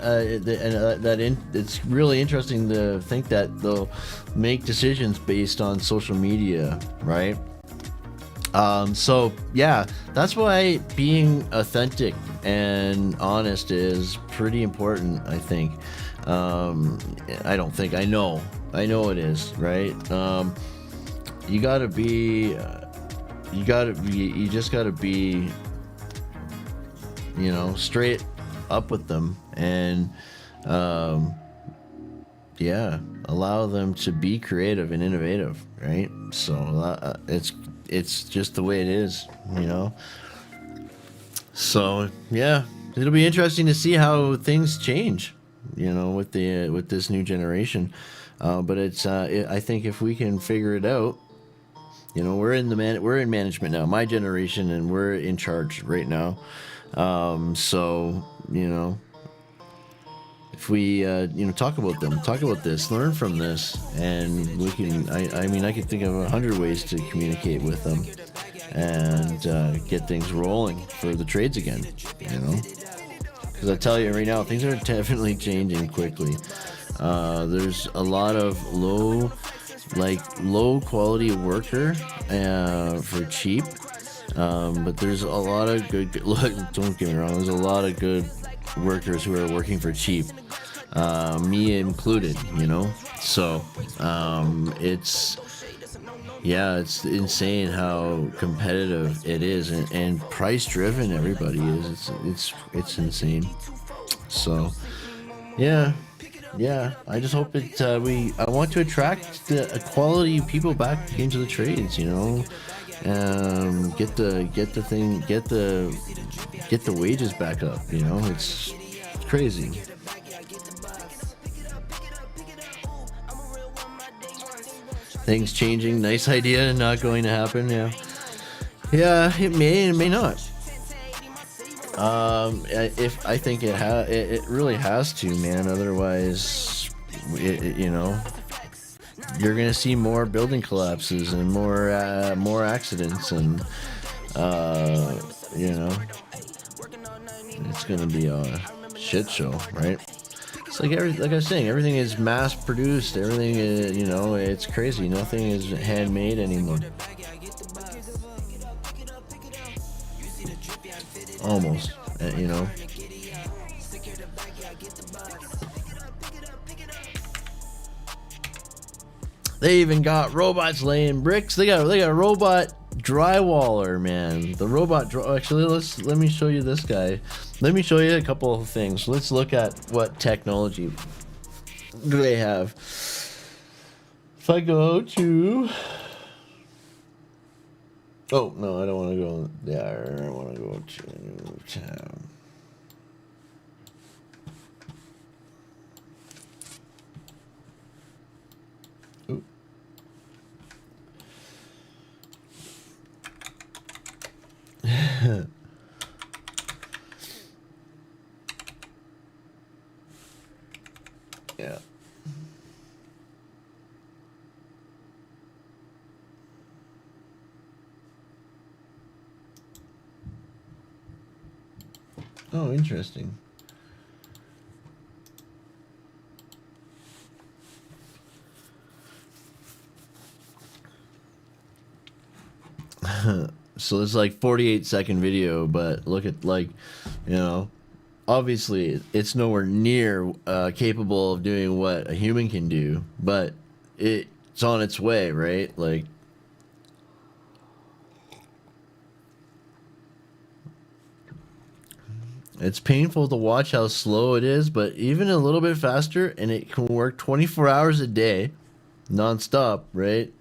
it's really interesting to think that they'll make decisions based on social media, right? So yeah, that's why being authentic and honest is pretty important, I think. I know it is, right? You just gotta be, you know, straight up with them, and yeah, allow them to be creative and innovative, right? So it's just the way it is, you know. So yeah, it'll be interesting to see how things change, you know, with this new generation. But I think if we can figure it out, you know, we're in management now, my generation, and we're in charge right now. So, you know, if we, you know, talk about this, learn from this, and we can, I mean, I can think of 100 ways to communicate with them and get things rolling for the trades again, you know. Because I tell you right now, things are definitely changing quickly. There's a lot of low quality worker for cheap. But there's a lot of good. Look, don't get me wrong. There's a lot of good workers who are working for cheap, me included. You know, so it's insane how competitive it is, and price driven everybody is. It's insane. So yeah. I just hope it. I want to attract the quality people back into the trades. You know. Get the wages back up. You know, it's crazy. Things changing. Nice idea, not going to happen. Yeah. It may not. If I think it really has to, man. Otherwise, you know. You're gonna see more building collapses and more accidents, and you know, it's gonna be a shit show, right? It's like I was saying, everything is mass produced. Everything is, you know, it's crazy. Nothing is handmade anymore. Almost, you know. They even got robots laying bricks. They got a robot drywaller, man. The robot actually, let me show you this guy. Let me show you a couple of things. Let's look at what technology do they have. If I go to, oh no, I don't want to go there. I want to go to town. Yeah. Oh, interesting. So it's like 48-second video, but look at, like, you know, obviously it's nowhere near capable of doing what a human can do, but it's on its way, right? Like, it's painful to watch how slow it is, but even a little bit faster, and it can work 24 hours a day, nonstop, right?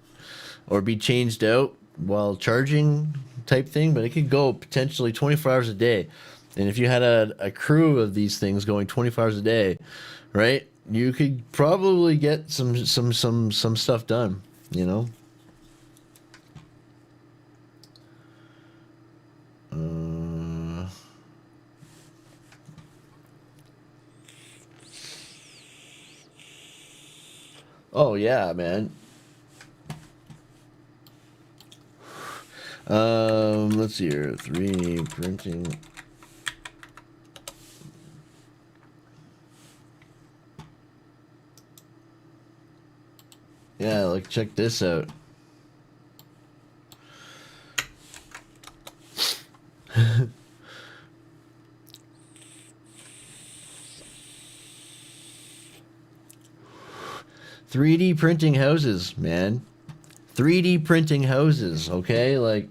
Or be changed out while charging type thing, but it could go potentially 24 hours a day. And if you had a crew of these things going 24 hours a day, right, you could probably get some stuff done, you know. Oh yeah, man. Let's see here. 3D printing. Yeah, like, check this out. "3D printing houses, man. 3D printing houses, okay? Like,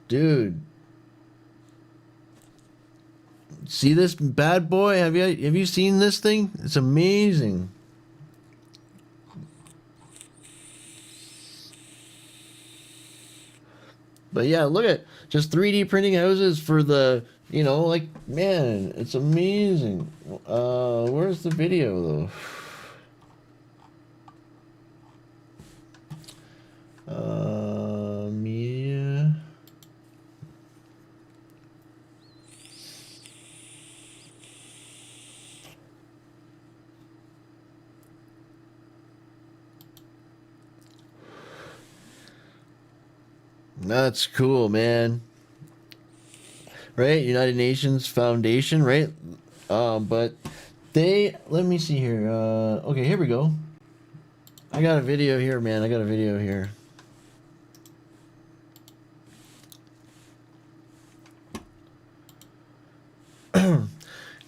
dude. See this bad boy? Have you seen this thing? It's amazing. But yeah, look at just 3D printing houses for the, you know, like, man, it's amazing. Where's the video though? Yeah. That's cool, man. Right? United Nations Foundation, right? But they, let me see here. Okay, here we go. I got a video here, man. I got a video here.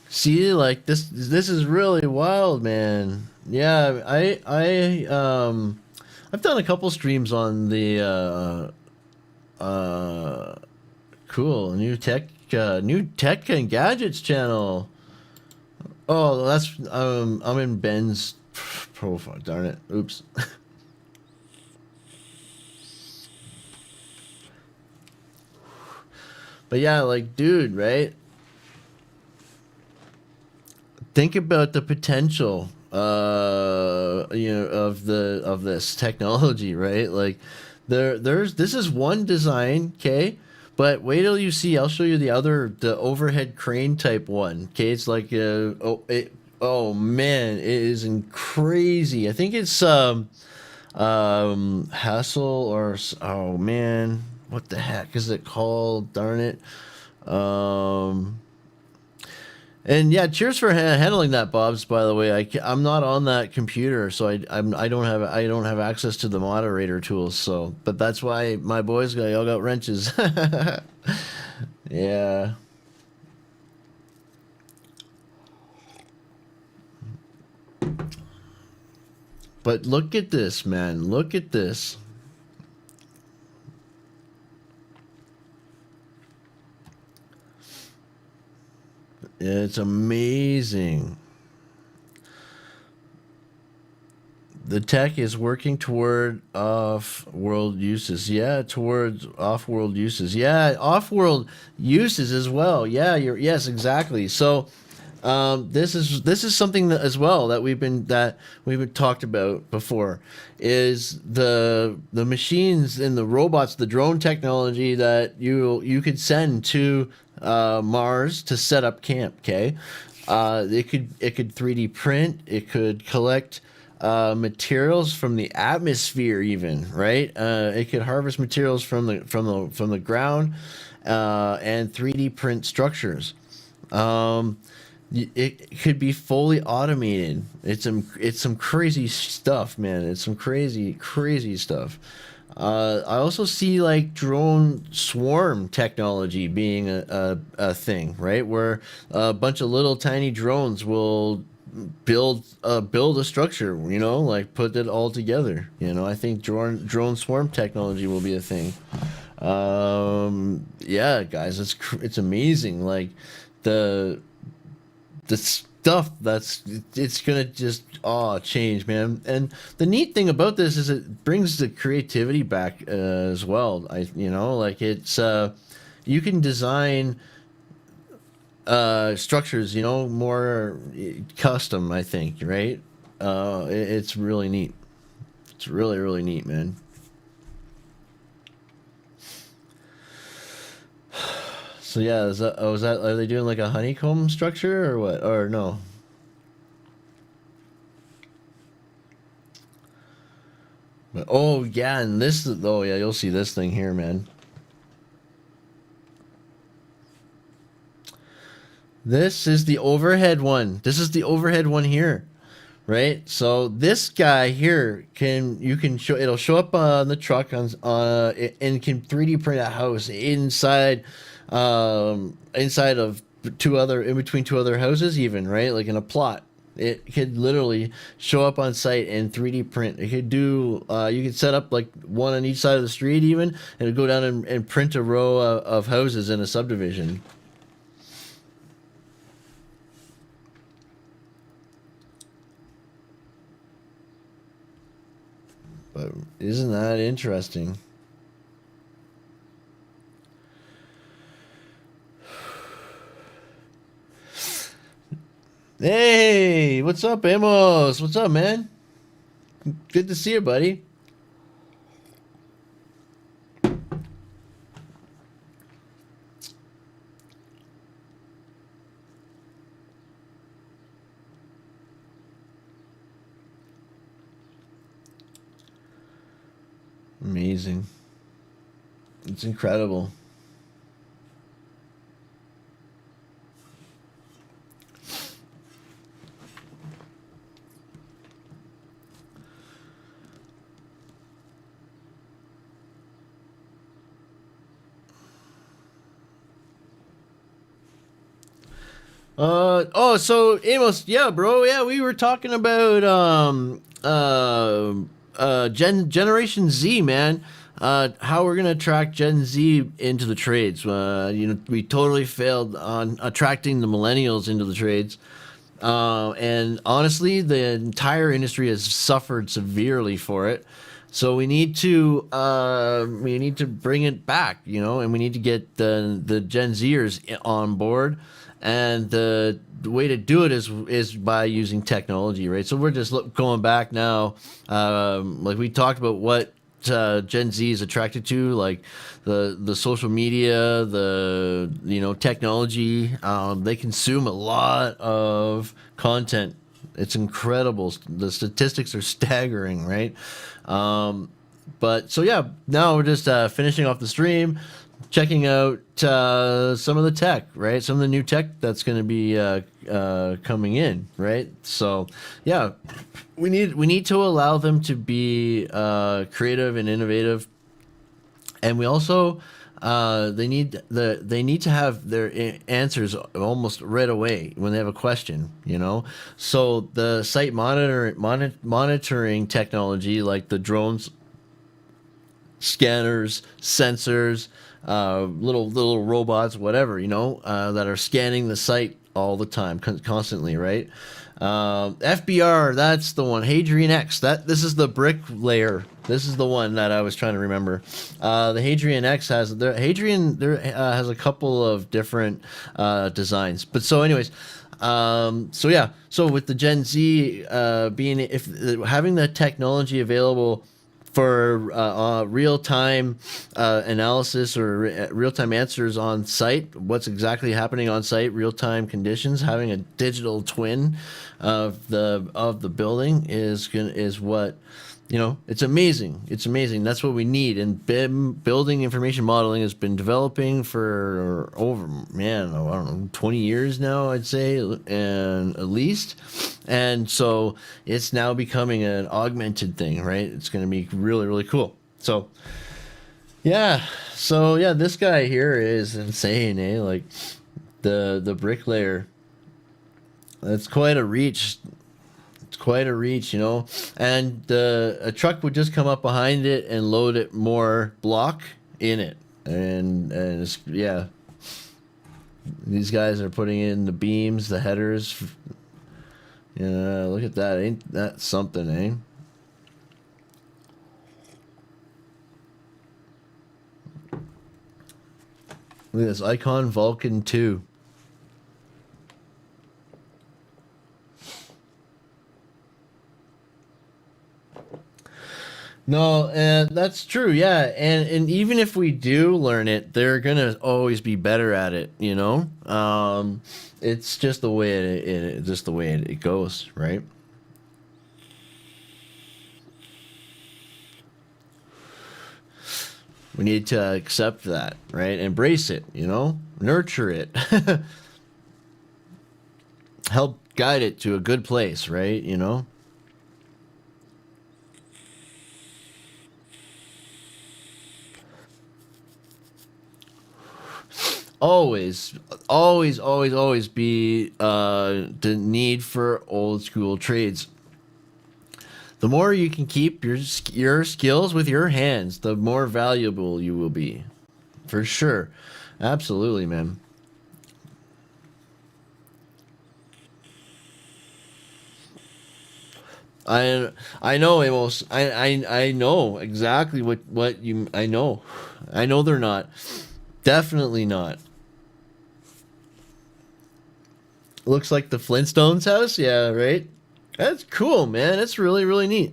See, like this is really wild, man. Yeah, I've done a couple streams on the cool new tech and gadgets channel. Oh, that's I'm in Ben's profile. Darn it. Oops. But yeah, like, dude, right? Think about the potential of this technology, right? Like there's this is one design, okay, but wait till you see. I'll show you the overhead crane type one, okay. It's like oh man, it is crazy. I think it's hassle or oh man, what the heck is it called, darn it. um and yeah, cheers for handling that, Bob's. By the way, I'm not on that computer, so I don't have access to the moderator tools. So, but that's why my boys all got wrenches. Yeah. But look at this, man. Look at this. It's amazing. The tech is working toward off-world uses. Yeah, towards off-world uses. Yeah, off-world uses as well. Yeah, yes, exactly. So, this is something that as well that we've been talked about before, is the machines and the robots, the drone technology that you could send to Mars to set up camp. Okay, it could 3D print. It could collect materials from the atmosphere, even, right? It could harvest materials from the ground and 3D print structures. It could be fully automated. It's some crazy stuff, man. It's some crazy stuff. I also see like drone swarm technology being a thing, right? Where a bunch of little tiny drones will build a structure, like put it all together. I think drone swarm technology will be a thing. Yeah, guys, it's amazing. Like the stuff it's gonna just change, man. And the neat thing about this is it brings the creativity back as well. Like it's you can design structures, more custom, I think, right? It's really neat. It's really neat, man. So yeah, are they doing like a honeycomb structure or what? Or no? But, oh yeah, and yeah, you'll see this thing here, man. This is the overhead one. This is the overhead one here, right? So this guy here it'll show up on the truck and can 3D print a house inside of in between two other houses, even, right? Like in a plot. It could literally show up on site and 3D print. It could do you could set up like one on each side of the street, even, and it'd go down and print a row of houses in a subdivision. But isn't that interesting? Hey, what's up, Amos? What's up, man? Good to see you, buddy. Amazing. It's incredible. So Amos, yeah, bro, yeah, we were talking about Generation Z, man. How we're gonna attract Gen Z into the trades. We totally failed on attracting the millennials into the trades. And honestly, the entire industry has suffered severely for it. So we need to bring it back, and we need to get the Gen Zers on board. And the way to do it is by using technology, right? So we're just going back now, like we talked about what Gen Z is attracted to, like the social media, the technology. They consume a lot of content. It's incredible. The statistics are staggering, right? But so yeah, now we're just finishing off the stream, checking out some of the tech, right? Some of the new tech that's going to be coming in, right? So yeah, we need to allow them to be creative and innovative, and we also they need to have their answers almost right away when they have a question, So the site monitoring technology, like the drones, scanners, sensors, little robots, whatever, that are scanning the site all the time, constantly, right? FBR, that's the one. Hadrian X, this is the brick layer. This is the one that I was trying to remember. The Hadrian X has has a couple of different designs. But so, anyways, so yeah, so with the Gen Z having the technology available for real-time analysis or real-time answers on site, what's exactly happening on site, real-time conditions, having a digital twin of the building is what, it's amazing. It's amazing. That's what we need. And building information modeling has been developing for over, man, I don't know, 20 years now, I'd say, and at least. And so it's now becoming an augmented thing, right? It's going to be really, really cool. So yeah. This guy here is insane, eh? Like the bricklayer. That's quite a reach. It's quite a reach, and a truck would just come up behind it and load it more block in it, and it's, yeah, these guys are putting in the beams, the headers. Yeah, look at that. Ain't that something, eh? Look at this Icon Vulcan 2. No, and that's true, yeah. And even if we do learn it, they're gonna always be better at it, It's just the way it goes, right? We need to accept that, right? Embrace it, nurture it, help guide it to a good place, right? Always be the need for old school trades. The more you can keep your skills with your hands, the more valuable you will be, for sure. Absolutely, man. I know, Amos. I know exactly what you. I know they're not. Definitely not. Looks like the Flintstones house. Yeah, right. That's cool, man. That's really, really neat.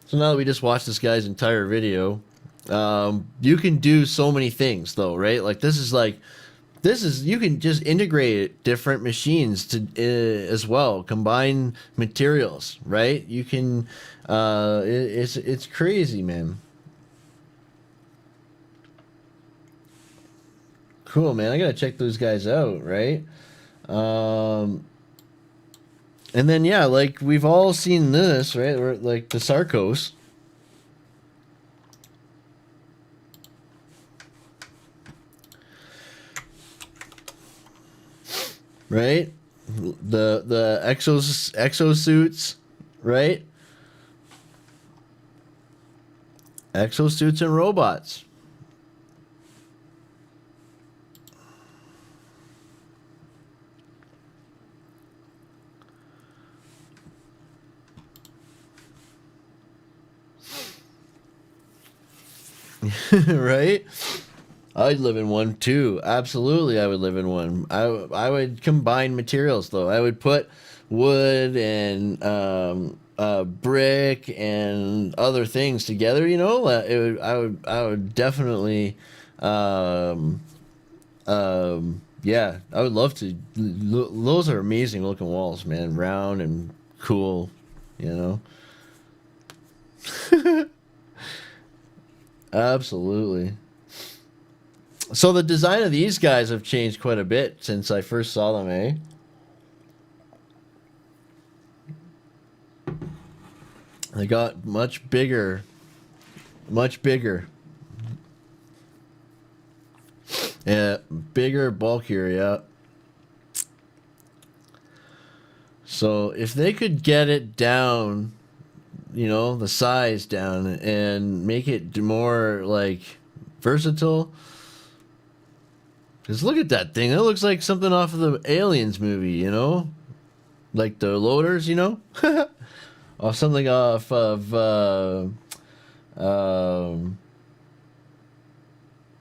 So now that we just watched this guy's entire video, you can do so many things, though, right? Like you can just integrate different machines to as well, combine materials, right? You can. It's crazy, man. Cool, man. I gotta check those guys out, right? Um, and then yeah, like we've all seen this, right? Like the Sarcos. right? The exosuits, right? Exosuits and robots. Right? I'd live in one too. Absolutely, I would live in one. I would combine materials though. I would put wood and brick and other things together. You know, I would definitely, yeah, I would love to. Those are amazing looking walls, man. Round and cool. You know, absolutely. So the design of these guys have changed quite a bit since I first saw them, eh? They got much bigger. Much bigger. Yeah, bigger, bulkier, yeah. So if they could get it down, you know, the size down and make it more like versatile. Because look at that thing. It looks like something off of the Aliens movie, you know? Like the loaders, you know? Or something off of, oh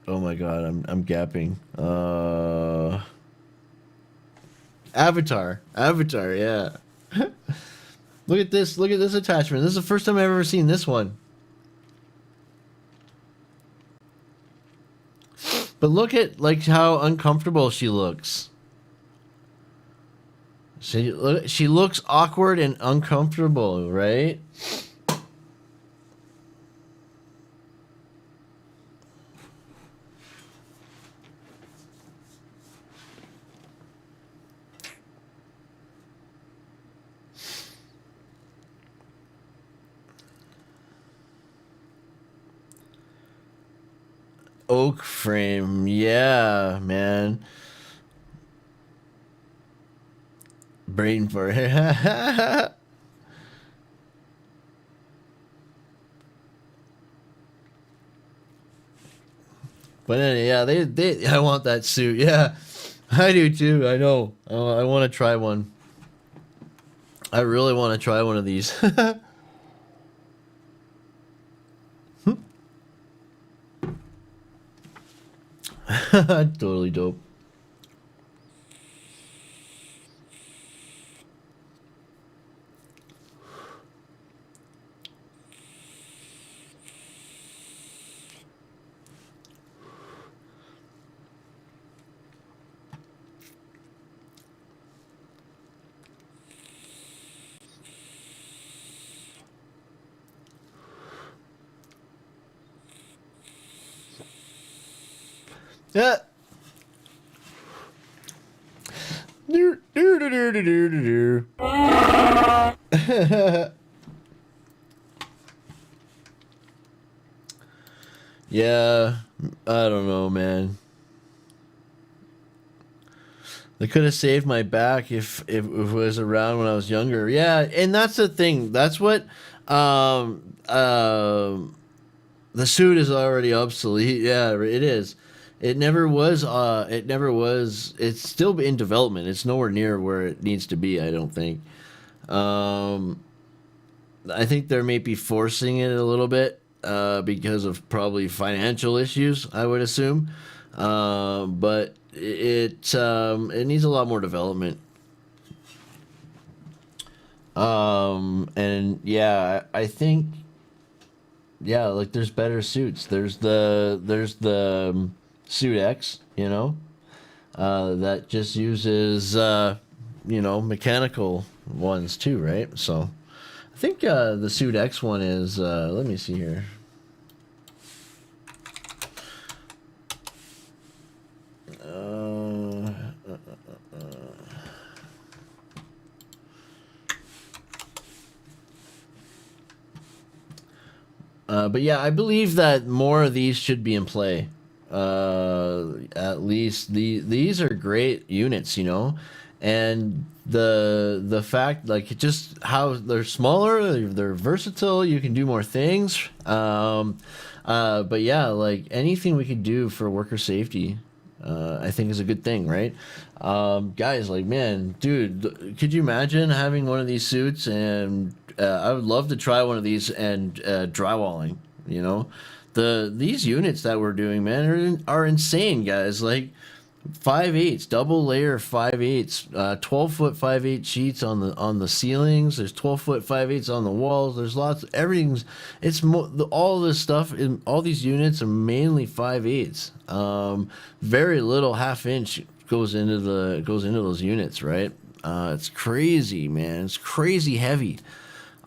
my god, I'm gapping. Avatar. Avatar, yeah. Look at this. Look at this attachment. This is the first time I've ever seen this one. But look at like how uncomfortable she looks. She looks awkward and uncomfortable, right? Oak frame, yeah, man. Brain for it. But anyway, yeah, they I want that suit. Yeah, I do too. I know. I want to try one. I really want to try one of these. Totally dope. Yeah. Do, do, do, do, do, do, do. Yeah, I don't know, man. They could have saved my back if it was around when I was younger. Yeah, and that's the thing. That's what the suit is already obsolete. Yeah, it is. It never was. It never was. It's still in development. It's nowhere near where it needs to be. I don't think. Um, I think they may be forcing it a little bit because of probably financial issues. I would assume, but it needs a lot more development. And yeah, I think yeah, like there's better suits. There's the suit X, you know, that just uses mechanical ones too, right? So I think the suit X one is let me see here. But yeah, I believe that more of these should be in play. At least these are great units, you know, and the fact, like, just how they're smaller, they're versatile, you can do more things. But yeah, like anything we could do for worker safety, I think is a good thing, right? Guys, like, man, dude, could you imagine having one of these suits? And I would love to try one of these and drywalling. You know, these units that we're doing, man, are insane, guys. Like 5/8, double layer 5/8, 12-foot 5/8 sheets on the ceilings. There's 12-foot 5/8 on the walls. There's lots. Everything's. All this stuff in all these units are mainly 5/8. Very little 1/2 inch goes into those units, right? It's crazy, man. It's crazy heavy.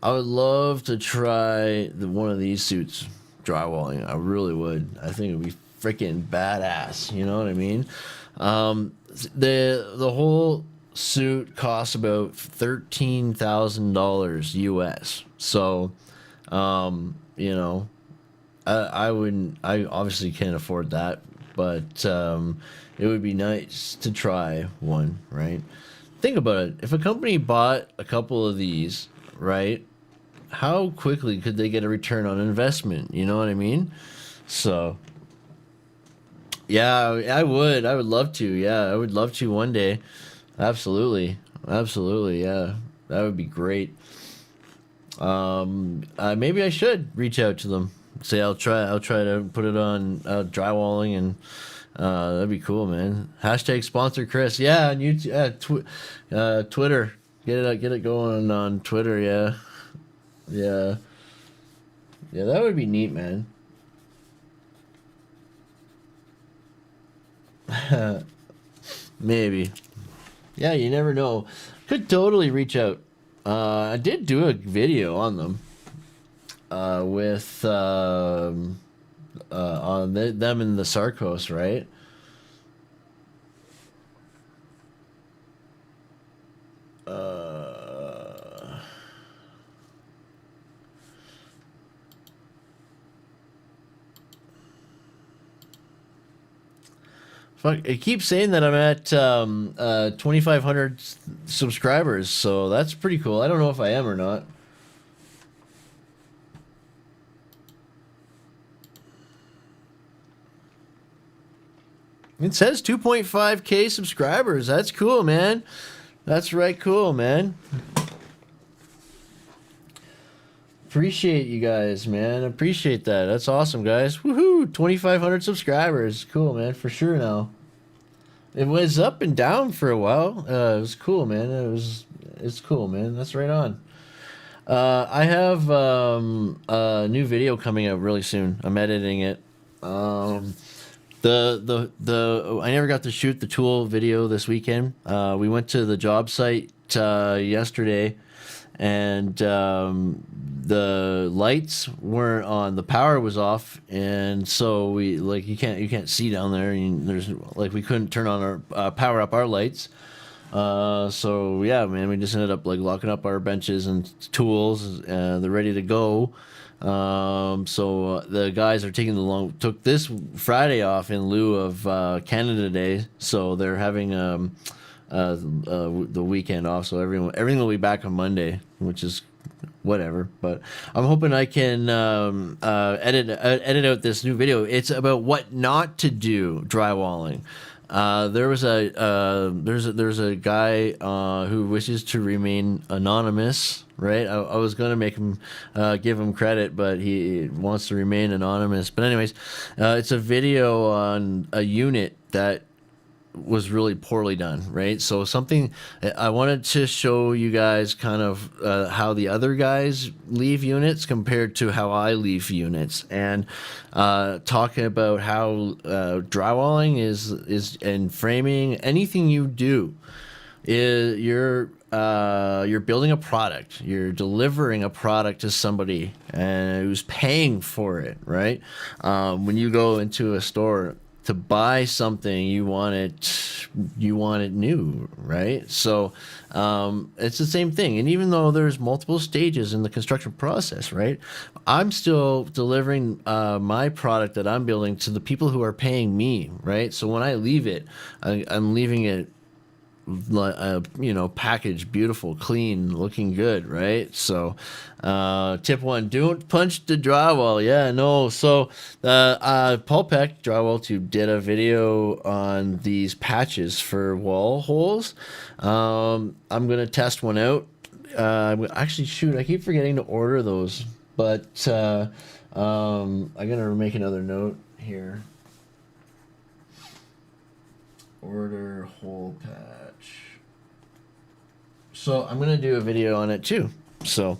I would love to try one of these suits drywalling. I really would. I think it'd be freaking badass. You know what I mean? The whole suit costs about $13,000 US. So, you know, I wouldn't. I obviously can't afford that, but it would be nice to try one, right? Think about it. If a company bought a couple of these, right? How quickly could they get a return on investment? You know what I mean? So, yeah, I would. I would love to. Yeah, I would love to one day. Absolutely. Absolutely. Yeah. That would be great. Maybe I should reach out to them. Say I'll try to put it on drywalling, and that'd be cool, man. Hashtag sponsor Chris. Yeah, on YouTube, Twitter. Get it going on Twitter. Yeah. Yeah. Yeah, that would be neat, man. Maybe. Yeah, you never know. Could totally reach out. I did do a video on them. With on them in the Sarcos, right? Fuck, it keeps saying that I'm at 2,500 subscribers, so that's pretty cool. I don't know if I am or not. It says 2.5K subscribers. That's cool, man. That's right cool, man. Appreciate you guys, man. Appreciate that. That's awesome, guys. Woohoo! 2,500 subscribers. Cool, man. For sure now. It was up and down for a while. It was cool, man. It's cool, man. That's right on. I have a new video coming out really soon. I'm editing it. I never got to shoot the tool video this weekend. We went to the job site yesterday, and the lights weren't on. The power was off, and so we you can't see down there. And there's we couldn't turn on our power up our lights. So yeah, man, we just ended up locking up our benches and tools. They're ready to go. So the guys are took this Friday off in lieu of Canada Day, so they're having the weekend off. So everything will be back on Monday, which is whatever. But I'm hoping I can edit out this new video. It's about what not to do drywalling. There's a guy who wishes to remain anonymous, right? I was gonna make him give him credit, but he wants to remain anonymous. But anyways, it's a video on a unit that was really poorly done, right? So something I wanted to show you guys kind of how the other guys leave units compared to how I leave units, and talking about how drywalling is and framing, anything you do is you're building a product, you're delivering a product to somebody and who's paying for it, right? When you go into a store to buy something, you want it new, right? So it's the same thing. And even though there's multiple stages in the construction process, right, I'm still delivering my product that I'm building to the people who are paying me, right? So when I leave it, I'm leaving it you know, packaged, beautiful, clean, looking good, right? So, tip one: don't punch the drywall. Yeah, no. So, Paul Peck, Drywall Tube, did a video on these patches for wall holes. I'm gonna test one out. Actually, shoot, I keep forgetting to order those, but I'm gonna make another note here. Order hole patch. So I'm gonna do a video on it too. So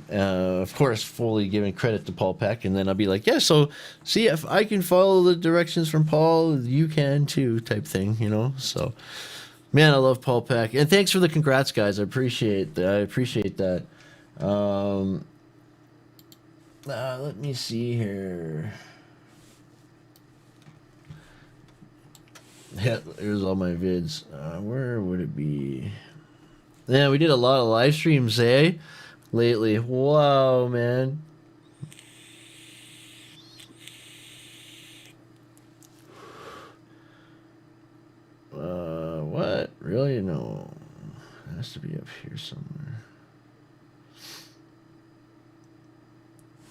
of course, fully giving credit to Paul Peck, and then I'll be like, yeah. So see if I can follow the directions from Paul, you can too, type thing, you know. So man, I love Paul Peck, and thanks for the congrats, guys. I appreciate that. Let me see here. Yeah, here's all my vids. Where would it be? Yeah, we did a lot of live streams, eh? Lately. Wow, man. What? Really? No. It has to be up here somewhere.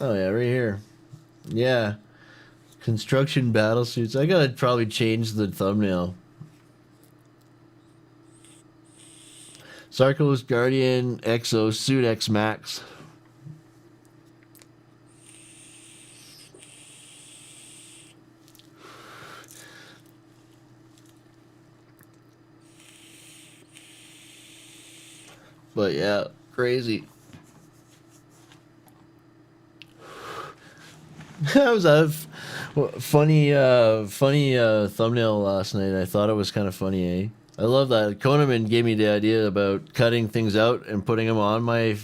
Oh, yeah, right here. Yeah. Construction battle suits. I gotta probably change the thumbnail. Sarkos Guardian Exo Suit X Max. But yeah, crazy. That was a funny thumbnail last night. I thought it was kind of funny, eh? I love that. Koneman gave me the idea about cutting things out and putting them on my,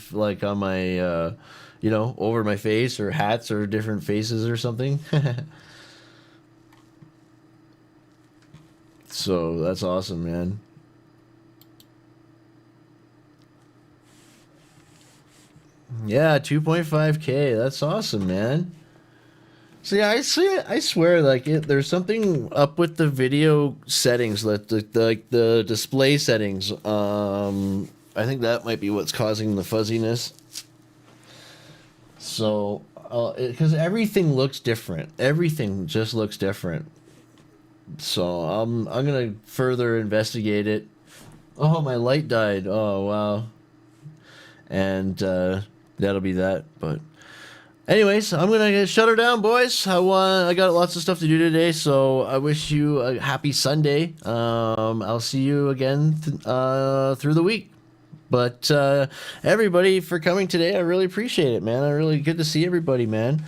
you know, over my face, or hats, or different faces or something. So that's awesome, man. Yeah, 2.5K. That's awesome, man. So yeah, I swear, like there's something up with the video settings, like the display settings. I think that might be what's causing the fuzziness. So, because everything looks different, everything just looks different. So I'm gonna further investigate it. Oh, my light died. Oh wow. And that'll be that, but. Anyways, I'm gonna shut her down, boys. I got lots of stuff to do today, so I wish you a happy Sunday. I'll see you again through the week. But everybody for coming today, I really appreciate it, man. Really good to see everybody, man.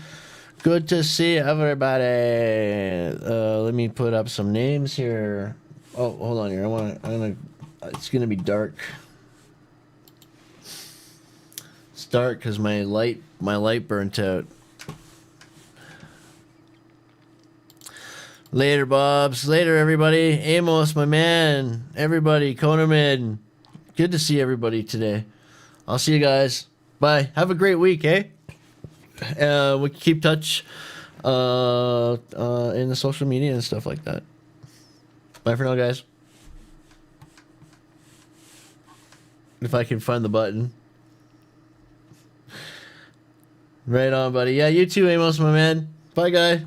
Good to see everybody. Let me put up some names here. Oh, hold on here. It's gonna be dark. It's dark because my light burnt out. Later, Bobs. Later, everybody. Amos, my man. Everybody. Konerman. Good to see everybody today. I'll see you guys. Bye. Have a great week, eh? We can keep touch in the social media and stuff like that. Bye for now, guys. If I can find the button. Right on, buddy. Yeah, you too, Amos, my man. Bye, guy.